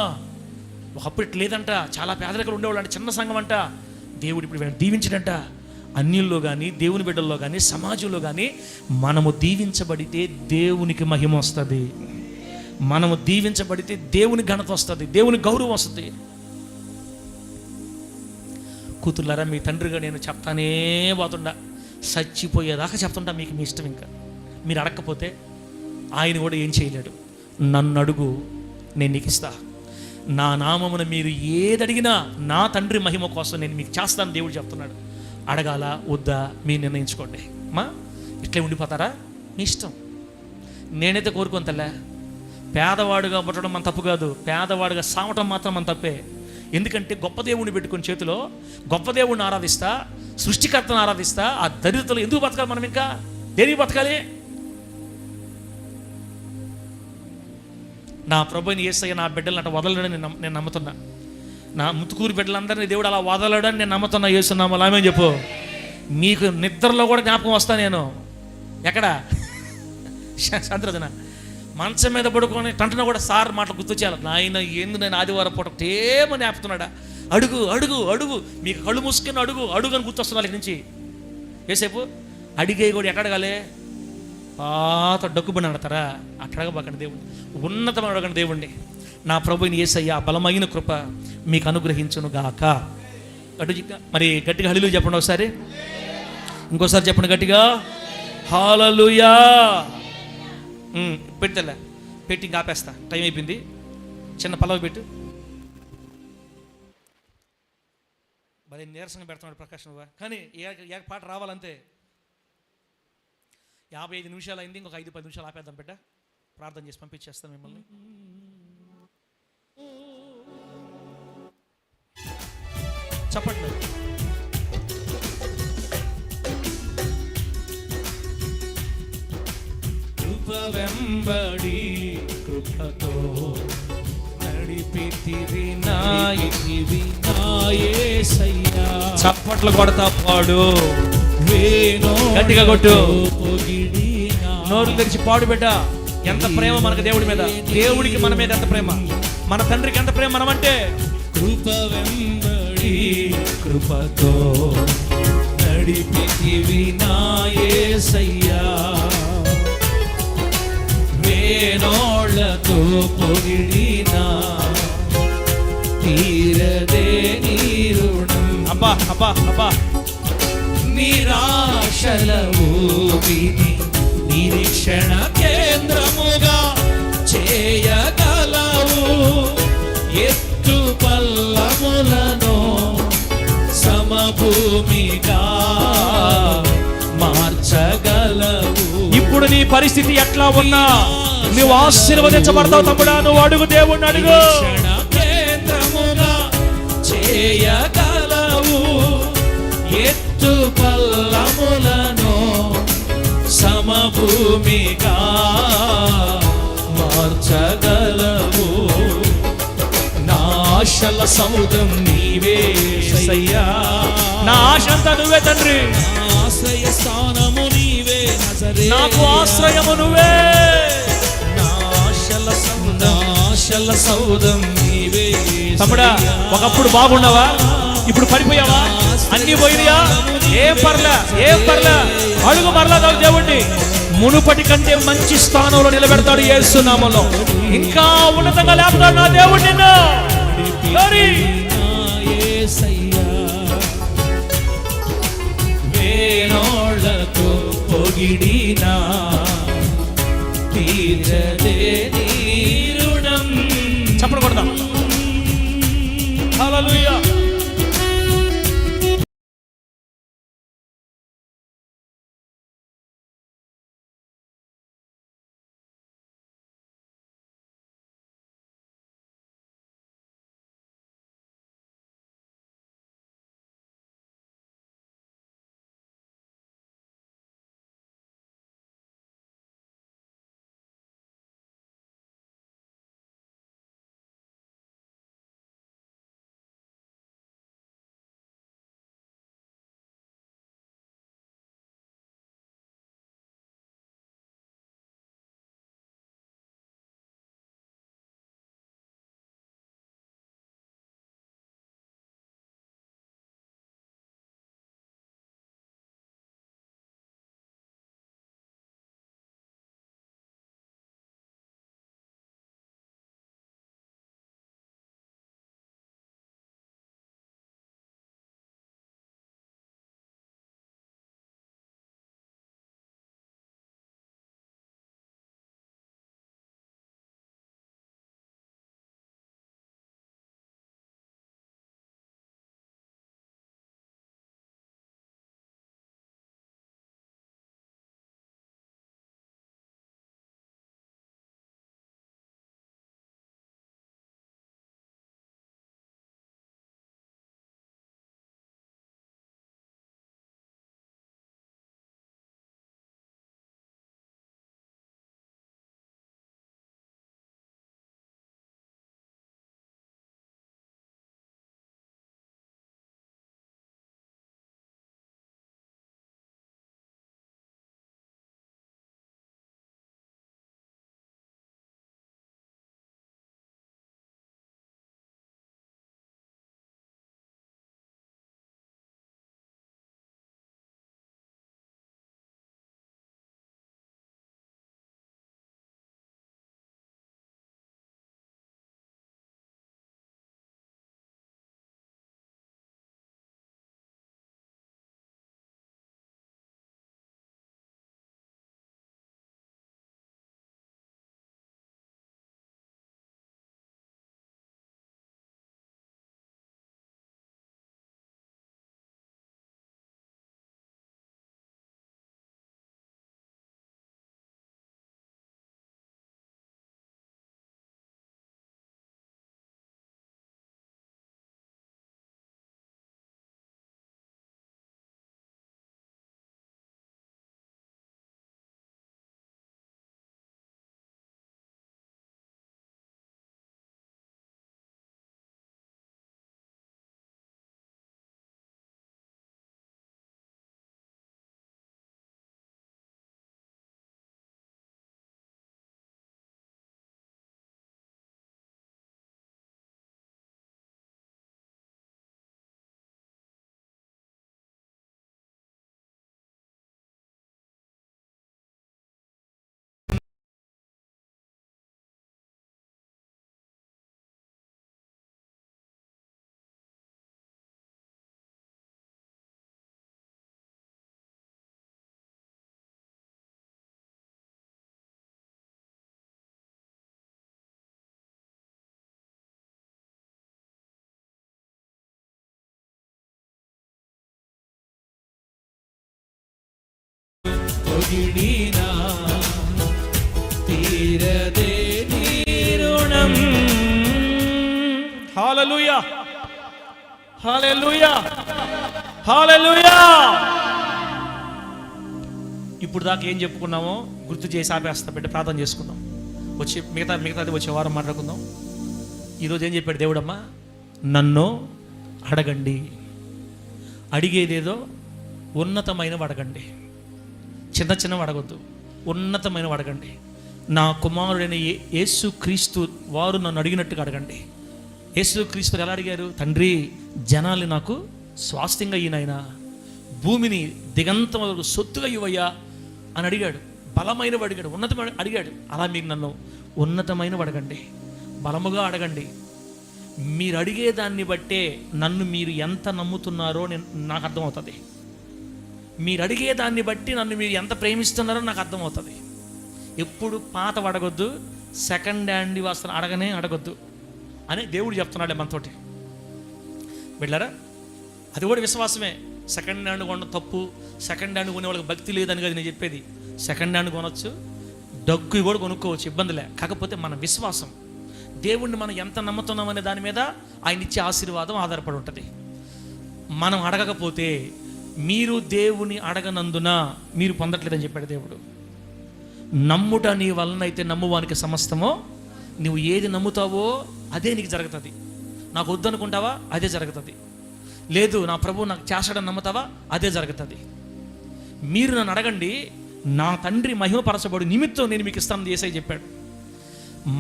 ఒకప్పుడు ఇట్లా లేదంట, చాలా పేదరికలు ఉండేవాళ్ళు అంటే, చిన్న సంఘం అంట, దేవుడు ఇప్పుడు దీవించడంట. అన్యుల్లో కానీ, దేవుని బిడ్డల్లో కానీ, సమాజంలో కానీ మనము దీవించబడితే దేవునికి మహిమ వస్తుంది. మనము దీవించబడితే దేవుని ఘనత వస్తుంది, దేవుని గౌరవం వస్తుంది. కూతుర్లారా, మీ తండ్రిగా నేను చెప్తానే పోతుండా, చచ్చిపోయేదాకా చెప్తుంటా. మీకు మీ ఇష్టం. ఇంకా మీరు అడగకపోతే ఆయన కూడా ఏం చేయలేడు. నన్ను అడుగు, నేను నీకు ఇస్తా. నా నామమున మీరు ఏదడిగినా నా తండ్రి మహిమ కోసం నేను మీకు చేస్తాను దేవుడు చెప్తున్నాడు. అడగాల వద్దా మీరు నిర్ణయించుకోండి. ఇట్లే ఉండిపోతారా? మీ ఇష్టం. నేనైతే కోరుకోను తల్లే, పేదవాడుగా పుట్టడం మన తప్పు కాదు, పేదవాడుగా సావటం మాత్రం మన తప్పే. ఎందుకంటే గొప్ప దేవుడిని పెట్టుకుని చేతిలో గొప్ప దేవుడిని ఆరాధిస్తా, సృష్టికర్తను ఆరాధిస్తా, ఆ దరిద్రతలు ఎందుకు బతకాలి? మనం ఇంకా దేనికి బతకాలి? నా ప్రభుని యేసయ్య నా బిడ్డలను అట్లా వదలడని నేను నమ్ముతున్నా. నా ముత్తుకూరు బిడ్డలందరినీ దేవుడు అలా వదలడని నేను నమ్ముతున్నా. యేసునామములో ఆమేన్ చెప్పు. మీకు నిద్రలో కూడా జ్ఞాపకం వస్తా. నేను ఎక్కడ సంతరజన మంచం మీద పడుకొని టంటన కూడా సార్ మాటలు గుర్తొచ్చేయాలి. నాయన ఏంది నేను ఆదివారం పూట ఏమని ఆపుతున్నాడా? అడుగు అడుగు అడుగు, మీకు కళ్ళు మూసుకొని అడుగు అడుగు అని గుర్తొస్తున్నారు ఇక్కడి నుంచి. ఏసేపు అడిగే కూడా ఎక్కడ అడగాలి? పాత డక్కుబడి అడతారా? అట్లా అడగబాకండి దేవుడిని, ఉన్నతమైన అడగండి దేవుణ్ణి. నా ప్రభుని యేసయ్య బలమైన కృప మీకు అనుగ్రహించును గాక. మరి గట్టిగా హల్లెలూయా చెప్పండి ఒకసారి, ఇంకోసారి చెప్పండి గట్టిగా, హల్లెలూయా. పెడతలే, పెట్టి ఇంకా ఆపేస్తా, టైం అయిపోయింది. చిన్న పల్లవి పెట్టు. మరి నీరసంగా పెడుతున్నాడు ప్రకాష్ నువ్వా, కానీ ఏ పాట రావాలంతే. 55 నిమిషాలు అయింది, ఇంకొక 5-10 నిమిషాలు ఆపేద్దాం బిడ్డ. ప్రార్థన చేసి పంపించేస్తాను మిమ్మల్ని. చెప్పట్లేదు. కృప వెంబడి కృపతో నడిపితివి నా యేసయ్యా. చప్పట్లు కొడతా పాడు, గట్టిగా కొట్టు, నోరు తెరిచి పాడు బిడ్డ. ఎంత ప్రేమ మనకు దేవుడి మీద, దేవుడికి మన మీద ఎంత ప్రేమ, మన తండ్రికి ఎంత ప్రేమ మనమంటే. కృప వెంబడి కృపతో నడిపితివి నా యేసయ్యా, వేణోళ్ళతో పొగిడినా తీరదే నీ రుణం. అబ్బా అబ్బా అబ్బా, నిరాశల ఊపిని నిరీక్షణ కేంద్రముగా చేయగలవు, ఎత్తు పల్లములను సమభూమిగా మార్చగలవు. ఇప్పుడు నీ పరిస్థితి ఎట్లా ఉన్నా నువ్వు ఆశీర్వదించబడతావు తమ్ముడా. నువ్వు అడుగు, దేవుణ్ణి అడుగు. కేంద్రముగా చేయగలవు, ఎత్తు పల్లములను సమభూమిగా మార్చగలవు. నా ఆశల సముద్రం నీవే యేసయ్యా, నా ఆశ అంతా నువ్వే తండ్రి. ఆశ్రయ స్థానము నీవే, నాకు ఆశ్రయము నువ్వే. నా ఆశల సౌదం నీవే. తమ్ముడా, ఒకప్పుడు బాగున్నావా, ఇప్పుడు పడిపోయావా? అన్ని పోయినాయా? ఏం పర్లే, ఏం పర్లే, అడుగు మరలా దేవుణ్ణి. మునుపటి కంటే మంచి స్థానంలో నిలబెడతాడు యేసు నామములో. ఇంకా ఉన్నతంగా లేపుతాడు నా దేవుడు నిన్ను. వేణోళ్ళతో పొగిడినా తీరదే నీ రుణం. చప్పట్లు కొడదాం. హల్లెలూయా. పొగిడినా తీరదే నీ రుణం. హల్లెలూయా, హల్లెలూయా, హల్లెలూయా. ఇప్పుడు దాకా ఏం చెప్పుకున్నామో గుర్తు చేసి ఆపేస్తా, పెట్టి ప్రార్థన చేసుకుందాం. మిగతాది వచ్చే వారం మాట్లాడుకుందాం. ఈరోజు ఏం చెప్పాడు దేవుడమ్మా? నన్ను అడగండి, అడిగేదేదో ఉన్నతమైనవి అడగండి, చిన్న చిన్నవి అడగొద్దు, ఉన్నతమైనవి అడగండి. నా కుమారుడైన యేసుక్రీస్తు వారు నన్ను అడిగినట్టుగా అడగండి. యేసుక్రీస్తు ఎలా అడిగారు? తండ్రి, జనాల్ని నాకు స్వాస్థ్యంగా ఈయనైనా భూమిని దిగంతం వరకు సొత్తుగా ఇవ్వయ్యా అని అడిగాడు. బలమైనవి అడిగాడు, ఉన్నతమైన అడిగాడు. అలా మీరు నన్ను ఉన్నతమైనవి అడగండి, బలముగా అడగండి. మీరు అడిగేదాన్ని బట్టే నన్ను మీరు ఎంత నమ్ముతున్నారో నాకు అర్థమవుతుంది. మీరు అడిగేదాన్ని బట్టి నన్ను మీరు ఎంత ప్రేమిస్తున్నారో నాకు అర్థమవుతుంది. ఎప్పుడు పాత అడగొద్దు, సెకండ్ హ్యాండ్ వస్తున్న అడగొద్దు అని దేవుడు చెప్తున్నాడే మనతోటి. వెళ్ళారా? అది కూడా విశ్వాసమే. సెకండ్ హ్యాండ్ కొనడం తప్పు, సెకండ్ హ్యాండ్ కొనే వాళ్ళకి భక్తి లేదని కదా నేను చెప్పేది. సెకండ్ హ్యాండ్ కొనవచ్చు, డగ్గు కూడా కొనుక్కోవచ్చు, ఇబ్బందిలే. కాకపోతే మన విశ్వాసం, దేవుణ్ణి మనం ఎంత నమ్ముతున్నాం అనే దాని మీద ఆయన ఇచ్చే ఆశీర్వాదం ఆధారపడి ఉంటుంది. మనం అడగకపోతే మీరు దేవుని అడగనందున మీరు పొందట్లేదని చెప్పాడు దేవుడు. నమ్ముట నీ వలనైతే నమ్మువానికి సమస్తమో. నువ్వు ఏది నమ్ముతావో అదే నీకు జరుగుతుంది. నాకు వద్దనుకుంటావా అదే జరుగుతుంది. లేదు నా ప్రభు నాకు చేస్తాడని నమ్ముతావా అదే జరుగుతుంది. మీరు నన్ను అడగండి, నా తండ్రి మహిమపరచబడు నిమిత్తం నేను మీకు ఇస్తానని యేసయ్య చెప్పాడు.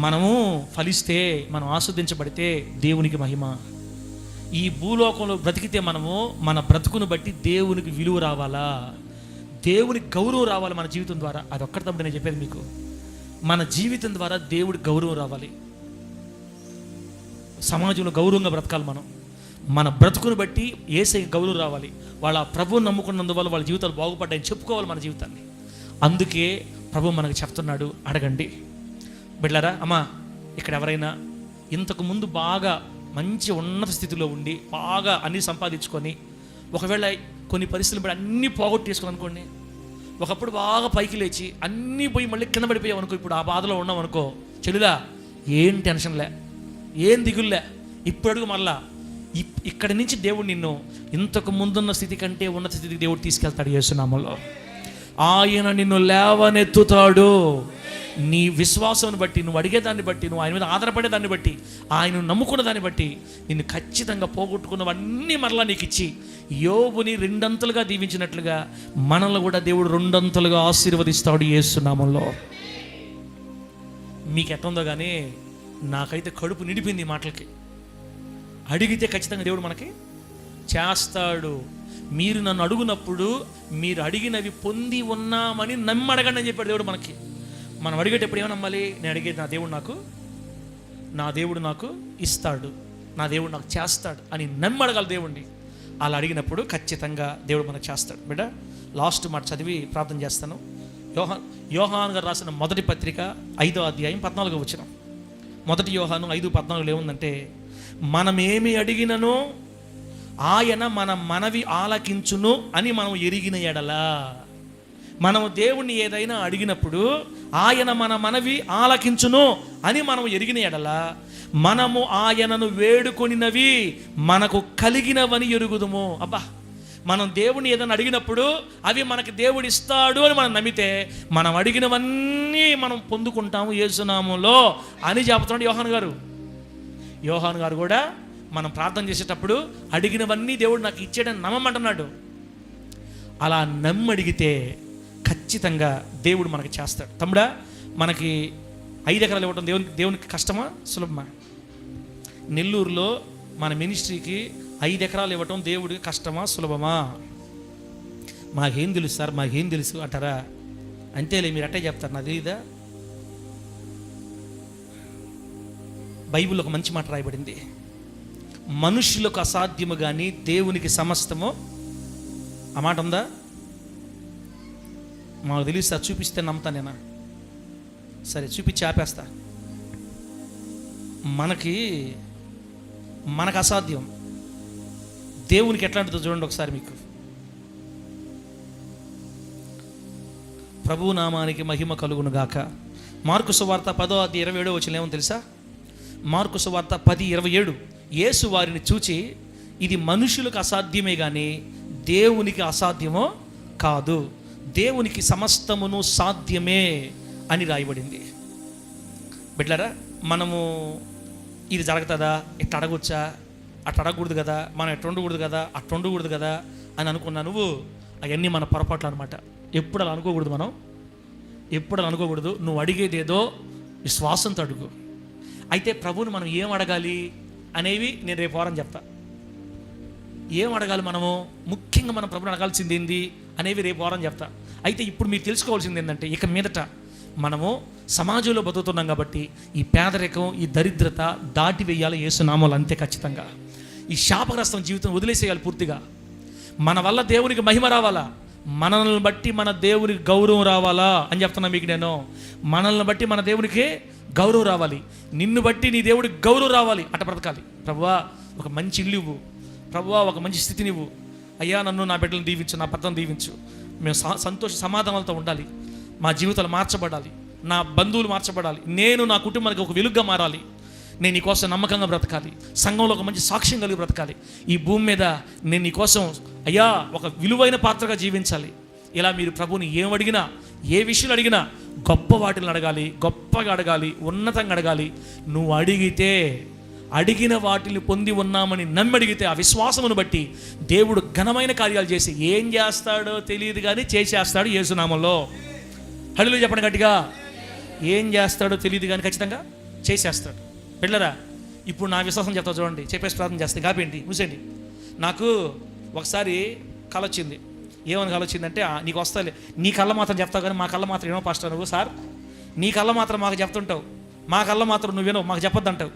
మనము ఫలిస్తే, మనం ఆస్వాదించబడితే దేవునికి మహిమ. ఈ భూలోకంలో బ్రతికితే మనము మన బ్రతుకును బట్టి దేవునికి విలువ రావాలా, దేవునికి గౌరవం రావాలి మన జీవితం ద్వారా. అదొక్కటి తప్పుడు నేను చెప్పేది మీకు. మన జీవితం ద్వారా దేవుడికి గౌరవం రావాలి, సమాజంలో గౌరవంగా బ్రతకాలి. మన బ్రతుకును బట్టి యేసయ్యకి గౌరవం రావాలి. వాళ్ళ ప్రభువుని నమ్ముకున్నందువల్ల వాళ్ళ జీవితాలు బాగుపడ్డాయని చెప్పుకోవాలి మన జీవితాన్ని. అందుకే ప్రభు మనకు చెప్తున్నాడు, అడగండి. బిడ్డలారా, అమ్మా, ఇక్కడ ఎవరైనా ఇంతకు ముందు బాగా మంచి ఉన్నత స్థితిలో ఉండి బాగా అన్నీ సంపాదించుకొని, ఒకవేళ కొన్ని పరిస్థితులు బట్టి అన్నీ పోగొట్టేసుకుని అనుకోండి, ఒకప్పుడు బాగా పైకి లేచి అన్నీ పోయి మళ్ళీ కింద పడిపోయావు అనుకో, ఇప్పుడు ఆ బాధలో ఉన్నాం అనుకో, చెల్లులా ఏం టెన్షన్లే, ఏం దిగుల్లే. ఇప్పుడు అడుగు మళ్ళా. ఇక్కడి నుంచి దేవుడు నిన్ను ఇంతకు ముందున్న స్థితి కంటే ఉన్నత స్థితికి దేవుడు తీసుకెళ్తాడు యేసు నామములో. ఆయన నిన్ను లేవనెత్తుతాడు. నీ విశ్వాసాన్ని బట్టి, నువ్వు అడిగేదాన్ని బట్టి, నువ్వు ఆయన మీద ఆధారపడేదాన్ని బట్టి, ఆయన నమ్ముకున్న దాన్ని బట్టి నిన్ను ఖచ్చితంగా పోగొట్టుకున్నవన్నీ మరలా నీకు ఇచ్చి, యోబుని 2 అంతలుగా దీవించినట్లుగా మనల్ని కూడా దేవుడు 2 అంతలుగా ఆశీర్వదిస్తాడు యేసు నామములో. మీకు ఎట్లుందో కానీ నాకైతే కడుపు నిండిపోయింది ఈ మాటలకి. అడిగితే ఖచ్చితంగా దేవుడు మనకి చేస్తాడు. మీరు నన్ను అడుగునప్పుడు మీరు అడిగినవి పొంది ఉన్నామని నమ్మి అడగండి అని చెప్పాడు దేవుడు మనకి. మనం అడిగేటప్పుడు ఏమో నమ్మాలి? నేను అడిగేది నా దేవుడు నాకు ఇస్తాడు, నా దేవుడు నాకు చేస్తాడు అని నమ్మి అడగాలి దేవుడిని. అలా అడిగినప్పుడు ఖచ్చితంగా దేవుడు మనకు చేస్తాడు. బిడ్డ, లాస్ట్ మాట చదివి ప్రార్థన చేస్తాను. యోహాను గారు రాసిన మొదటి పత్రిక 5వ అధ్యాయం 14వ వచనం. మొదటి యోహాను 5:14 ఏముందంటే, మనమేమి అడిగిననో ఆయన మన మనవి ఆలకించును అని మనం ఎరిగిన ఎడలా. మనము దేవుణ్ణి ఏదైనా అడిగినప్పుడు ఆయన మన మనవి ఆలకించును అని మనం ఎరిగిన ఎడలా, మనము ఆయనను వేడుకొనినవి మనకు కలిగినవని ఎరుగుదుము. అబ్బా, మనం దేవుని ఏదైనా అడిగినప్పుడు అవి మనకి దేవుడు ఇస్తాడు అని మనం నమ్మితే మనం అడిగినవన్నీ మనం పొందుకుంటాము యేసు నామములో అని చెప్తున్నాడు యోహాను గారు కూడా మనం ప్రార్థన చేసేటప్పుడు అడిగినవన్నీ దేవుడు నాకు ఇచ్చాడని నమ్మమంటున్నాడు. అలా నమ్మడిగితే ఖచ్చితంగా దేవుడు మనకి చేస్తాడు. తమ్ముడా, మనకి 5 ఎకరాలు ఇవ్వడం దేవునికి కష్టమా సులభమా? నెల్లూరులో మన మినిస్ట్రీకి 5 ఎకరాలు ఇవ్వటం దేవుడికి కష్టమా సులభమా? మాకేం తెలుసు సార్, మాకేం తెలుసు అంటారా? అంతేలే, మీరు అట్టే చెప్తారు, నాకు తెలీదా? బైబిల్లో ఒక మంచి మాట రాయబడింది, మనుషులకు అసాధ్యము కానీ దేవునికి సమస్తము. ఆ మాట ఉందా? మాకు తెలియదు సార్, చూపిస్తే నమ్ముతా నేనా? సరే, చూపించి ఆపేస్తా. మనకు అసాధ్యం, దేవునికి ఎట్లాంటిదో చూడండి ఒకసారి. మీకు ప్రభు నామానికి మహిమ కలుగును గాక. మార్కు సువార్త 10:27 ఏమో తెలుసా? మార్కు సువార్త 10:27, యేసు వారిని చూచి, ఇది మనుషులకు అసాధ్యమే కానీ దేవునికి అసాధ్యమో కాదు, దేవునికి సమస్తమును సాధ్యమే అని రాయబడింది. బిడ్డలారా, మనము ఇది జరుగుతుందా, ఇట్లా అడగొచ్చా, అట్లా అడగకూడదు కదా, మనం ఎట్లా ఉండకూడదు కదా, అట్లా ఉండకూడదు కదా అని అనుకున్నా నువ్వు, అవన్నీ మన పొరపాట్లు అనమాట. ఎప్పుడు అలా అనుకోకూడదు. మనం ఎప్పుడు అలా అనుకోకూడదు. నువ్వు అడిగేదేదో విశ్వాసంతో అడుగు. అయితే ప్రభువుని మనం ఏం అడగాలి అనేవి నేను రేపు వారం చెప్తా. ఏం అడగాలి మనము, ముఖ్యంగా మనం ప్రభుని అడగాల్సింది ఏంది అనేవి రేపు వారం చెప్తా. అయితే ఇప్పుడు మీరు తెలుసుకోవాల్సింది ఏంటంటే, ఇక మీదట మనము సమాజంలో బతుకుతున్నాం కాబట్టి ఈ పేదరికం, ఈ దరిద్రత దాటి వేయాలి యేసునామాలు, అంతే ఖచ్చితంగా. ఈ శాపగ్రస్తం జీవితం వదిలేసేయాలి పూర్తిగా. మన వల్ల దేవునికి మహిమ రావాలా, మనల్ని బట్టి మన దేవునికి గౌరవం రావాలా అని చెప్తున్నా మీకు నేను. మనల్ని బట్టి మన దేవునికి గౌరవం రావాలి, నిన్ను బట్టి నీ దేవుడికి గౌరవం రావాలి. అట్ట బ్రతకాలి. ప్రభువా ఒక మంచి ఇల్లు ఇవ్వు, ప్రభువా ఒక మంచి స్థితిని ఇవ్వు, అయ్యా నన్ను నా బిడ్డలను దీవించు, నా భర్తను దీవించు, మేము సంతోష సమాధానాలతో ఉండాలి, మా జీవితాలు మార్చబడాలి, నా బంధువులు మార్చబడాలి, నేను నా కుటుంబానికి ఒక వెలుగుగా మారాలి, నేను నీకోసం నమ్మకంగా బ్రతకాలి, సంఘంలో ఒక మంచి సాక్ష్యం కలిగి బ్రతకాలి, ఈ భూమి మీద నేను నీకోసం అయ్యా ఒక విలువైన పాత్రగా జీవించాలి. ఇలా మీరు ప్రభువుని ఏం అడిగినా, ఏ విషయాలు అడిగినా గొప్ప వాటిని అడగాలి, గొప్పగా అడగాలి, ఉన్నతంగా అడగాలి. నువ్వు అడిగిన వాటిని పొంది ఉన్నామని నమ్మి అడిగితే ఆ విశ్వాసమును బట్టి దేవుడు ఘనమైన కార్యాలు చేసి ఏం చేస్తాడో తెలియదు కానీ చేసేస్తాడు యేసునామంలో. హల్లెలూయా చెప్పండి గట్టిగా. ఏం చేస్తాడో తెలియదు కానీ ఖచ్చితంగా చేసేస్తాడు. పిల్లరా, ఇప్పుడు నా విశ్వాసం చెప్తా చూడండి, చెప్పేసి ప్రార్థన చేస్తే కాపేంటి మూసేయండి. నాకు ఒకసారి కళ వచ్చింది. ఏమని కళ వచ్చిందంటే, నీకు వస్తాలే, నీ కళ్ళ మాత్రం చెప్తావు కానీ మా కళ్ళ మాత్రం ఏమో పాస్టర్ నువ్వు సార్, నీ కళ్ళ మాత్రం మాకు చెప్తుంటావు, మా కళ్ళ మాత్రం నువ్వేనో మాకు చెప్పొద్దు అంటావు.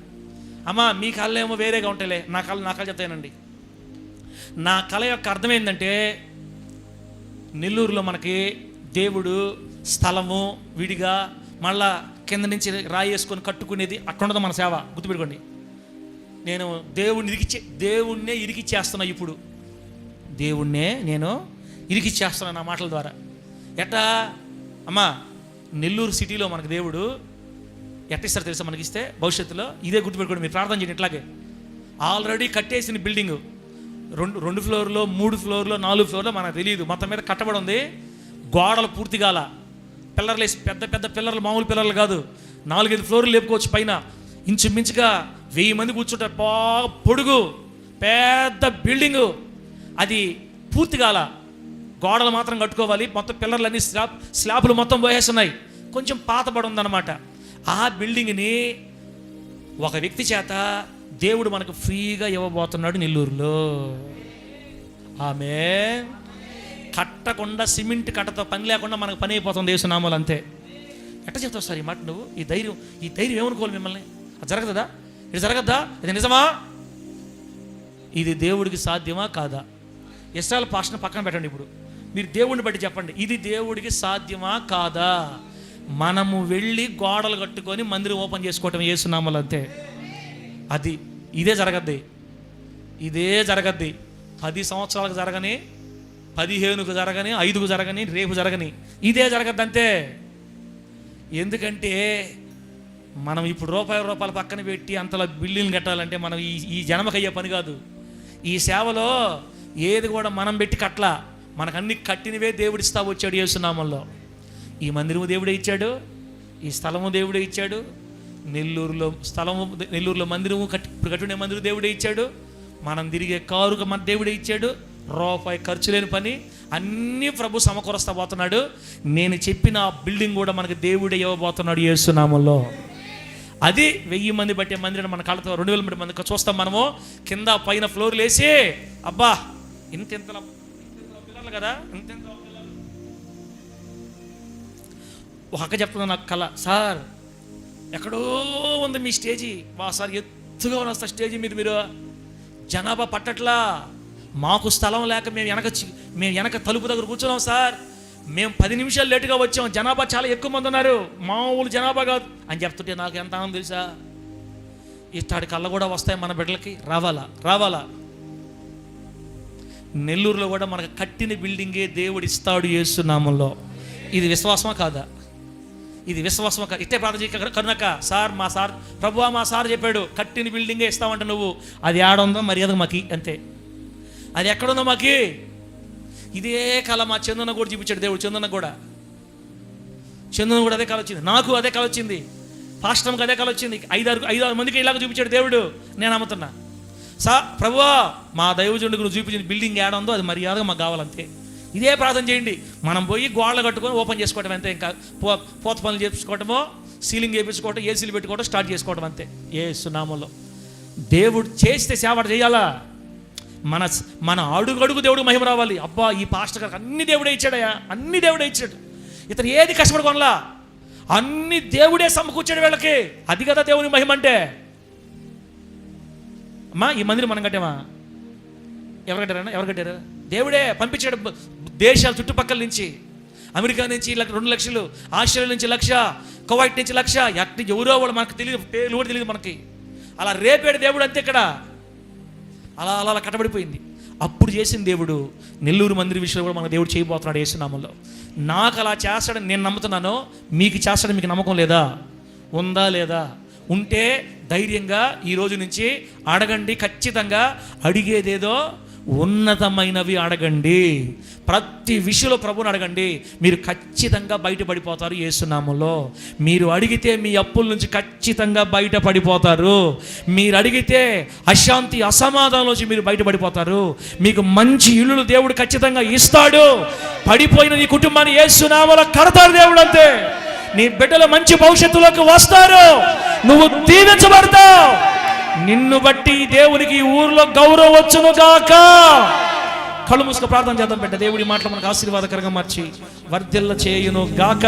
అమ్మా మీ కళ్ళు ఏమో వేరేగా ఉంటాయిలే, నా కళ చెప్తానండి. నా కళ యొక్క అర్థం ఏంటంటే, నెల్లూరులో మనకి దేవుడు స్థలము విడిగా మళ్ళా కింద నుంచి రాయి వేసుకొని కట్టుకునేది అట్లుండదు మన సేవ, గుర్తుపెట్టుకోండి. నేను దేవుణ్ణే ఇరికిచ్చేస్తున్నా. ఇప్పుడు దేవుణ్ణే నేను ఇరికిచ్చేస్తున్నా నా మాటల ద్వారా. ఎట్టా అమ్మా, నెల్లూరు సిటీలో మనకు దేవుడు ఎట్టిస్తారు తెలుసా మనకి ఇస్తే భవిష్యత్తులో? ఇదే గుర్తుపెట్టుకోండి, మీరు ప్రార్థన చేయండి. ఇట్లాగే ఆల్రెడీ కట్టేసిన బిల్డింగు 2 ఫ్లోర్లో 3 ఫ్లోర్లో 4 ఫ్లోర్లో మనకు తెలియదు, మొత్తం మీద కట్టబడి ఉంది. గోడలు పూర్తిగాల, పిల్లర్లు వేసి, పెద్ద పెద్ద పిల్లర్లు, మామూలు పిల్లర్లు కాదు, 4-5 ఫ్లోర్లు లేపుకోవచ్చు. పైన ఇంచుమించుగా 1000 మంది కూర్చుంటారు. బాగా పొడుగు పెద్ద బిల్డింగు, అది పూర్తిగాల. గోడలు మాత్రం కట్టుకోవాలి, మొత్తం పిల్లర్లన్నీ స్లాబ్లు మొత్తం పోయేస్తున్నాయి. కొంచెం పాతబడి ఉందన్నమాట. ఆ బిల్డింగ్ని ఒక వ్యక్తి చేత దేవుడు మనకు ఫ్రీగా ఇవ్వబోతున్నాడు నెల్లూరులో. ఆమె కట్టకుండా, సిమెంట్ కట్టతో పని లేకుండా మనకు పని అయిపోతుంది యేసునామాలు, అంతే. ఎట్లా చెప్తావు సార్ ఈ మాట నువ్వు? ఈ ధైర్యం ఏమనుకోవాలి మిమ్మల్ని? అది జరగదా? ఇది జరగద్దా? ఇది నిజమా? ఇది దేవుడికి సాధ్యమా కాదా? ఇశ్రాయేలు భాషను పక్కన పెట్టండి. ఇప్పుడు మీరు దేవుడిని బట్టి చెప్పండి, ఇది దేవుడికి సాధ్యమా కాదా? మనము వెళ్ళి గోడలు కట్టుకొని మందిరం ఓపెన్ చేసుకోవటం యేసునామాలు, అంతే. ఇదే జరగద్ది. 10 సంవత్సరాలకు జరగని, 15కు జరగని, 5కు జరగని, రేపు జరగని, ఇదే జరగద్దు అంతే. ఎందుకంటే మనం ఇప్పుడు రూపాయలు పక్కన పెట్టి అంతలా బిల్డింగ్ కట్టాలంటే మనం ఈ జన్మకు అయ్యే పని కాదు. ఈ సేవలో ఏది కూడా మనం పెట్టి కట్టలా, మనకు అన్ని కట్టినవే దేవుడిస్తా వచ్చాడు యేసునామంలో. ఈ మందిరము దేవుడే ఇచ్చాడు, ఈ స్థలము దేవుడే ఇచ్చాడు, నెల్లూరులో మందిరము ఇప్పుడు కట్టుకునే మందిరం దేవుడే ఇచ్చాడు, మనం తిరిగే కారు మన దేవుడే ఇచ్చాడు, రూపాయి ఖర్చు లేని పని అన్నీ ప్రభు సమకూరుస్తా పోతున్నాడు. నేను చెప్పిన బిల్డింగ్ కూడా మనకు దేవుడే ఇవ్వబోతున్నాడు యేసునామంలో. అది 1000 మంది బట్టే మందిరం మన కళ్ళతో 2000 మంది చూస్తాం మనము. కింద పైన ఫ్లోర్లు వేసి, అబ్బా ఇంత పిల్లలు కదా, ఒక అక్క చెప్తున్నా నాకు కళ, సార్ ఎక్కడో ఉంది మీ స్టేజీ, సార్ ఎత్తుగా ఉన్న స్టేజీ మీద మీరు జనాభా పట్టట్లా, మాకు స్థలం లేక మేము వెనక తలుపు దగ్గర కూర్చున్నాం సార్, మేము 10 నిమిషాలు లేటుగా వచ్చాం, జనాభా చాలా ఎక్కువ మంది ఉన్నారు, మామూలు జనాభా కాదు అని చెప్తుంటే నాకు ఎంత ఆనందం తెలుసా? ఇట్లాంటి కళ్ళ కూడా వస్తాయి మన బిడ్డలకి, రావాలా. నెల్లూరులో కూడా మనకు కట్టిన బిల్డింగే దేవుడు ఇస్తాడు యేసునామంలో. ఇది విశ్వాసమా కాదా? ఇది విశ్వాసమా కాదు? ఇట్టే ప్రార్థన చేయ కనుక సార్ మా సార్ ప్రభువా మా సార్ చెప్పాడు కట్టిన బిల్డింగే ఇస్తామంట, నువ్వు అది ఆడుందో మర్యాద మాకి అంతే, అది ఎక్కడుందో మాకి. ఇదే కళ మా చందన కూడా చూపించాడు దేవుడు. చందన కూడా అదే కళ వచ్చింది, నాకు అదే కళ వచ్చింది, పాస్టర్కి అదే కళ వచ్చింది, ఐదారు మందికి ఇలాగ చూపించాడు దేవుడు. నేను నమ్ముతున్నా ప్రభువా మా దైవజనుడికి నువ్వు చూపించిన బిల్డింగ్ ఏడుందో అది మర్యాదగా మాకు కావాలంతే. ఇదే ప్రార్థన చేయండి. మనం పోయి గోడలు కట్టుకొని ఓపెన్ చేసుకోవడం అంతే, ఇంకా పోత పనులు చేయించుకోవటమో సీలింగ్ చేయించుకోవటం ఏసీలు పెట్టుకోవడం స్టార్ట్ చేసుకోవడం అంతే. యేసు నామములో దేవుడు చేస్తే సేవ చేయాలా? మన అడుగు దేవుడు మహిమ రావాలి. అబ్బా ఈ పాస్టర్ గారికి అన్ని దేవుడే ఇచ్చాడయా, అన్ని దేవుడే ఇచ్చాడు, ఇతను ఏది కష్టపడుకోనలా, అన్ని దేవుడే సమకూర్చాడు వీళ్ళకి. అది కదా దేవుని మహిమ అంటే. అమ్మా ఈ మందిరం మనం కట్టామా? ఎవరు కట్టారు? దేవుడే పంపించాడు. దేశాల చుట్టుపక్కల నుంచి, అమెరికా నుంచి 2 లక్షలు, ఆస్ట్రేలియా నుంచి 1,00,000, కువైట్ నుంచి 1,00,000, ఎవరో వాళ్ళు మనకు తెలియదు, పేర్లు కూడా తెలియదు మనకి. అలా రేపాడు దేవుడు అంతే. ఇక్కడ అలా కట్టబడిపోయింది. అప్పుడు చేసిన దేవుడు నెల్లూరు మందిర విషయంలో కూడా మన దేవుడు చేయబోతున్నాడు యేసునామంలో. నాకు అలా చేస్తాడని నేను నమ్ముతున్నాను. మీకు చేస్తాడని మీకు నమ్మకం లేదా? ఉందా లేదా? ఉంటే ధైర్యంగా ఈ రోజు నుంచి అడగండి. ఖచ్చితంగా అడిగేదేదో ఉన్నతమైనవి అడగండి. ప్రతి విషయంలో ప్రభువుని అడగండి. మీరు ఖచ్చితంగా బయటపడిపోతారు యేసునామంలో. మీరు అడిగితే మీ అప్పుల నుంచి ఖచ్చితంగా బయటపడిపోతారు. మీరు అడిగితే అశాంతి అసమాధానం నుంచి మీరు బయటపడిపోతారు. మీకు మంచి ఇల్లులు దేవుడు ఖచ్చితంగా ఇస్తాడు. పడిపోయిన నీ కుటుంబాన్ని యేసునామంలో కడతాడు దేవుడు అంతే. నీ బిడ్డలు మంచి భవిష్యత్తులోకి వస్తారు. నువ్వు దీవించబడతావు. నిన్ను బట్టి దేవునికి ఊర్లో గౌరవం వచ్చును గాక. కళ్ళు మూసుకు ప్రార్థన చేద్దాం బిడ్డ. దేవుడి మాటలు మనకు ఆశీర్వాదకరంగా మార్చి వర్ధిల్ల చేయును గాక.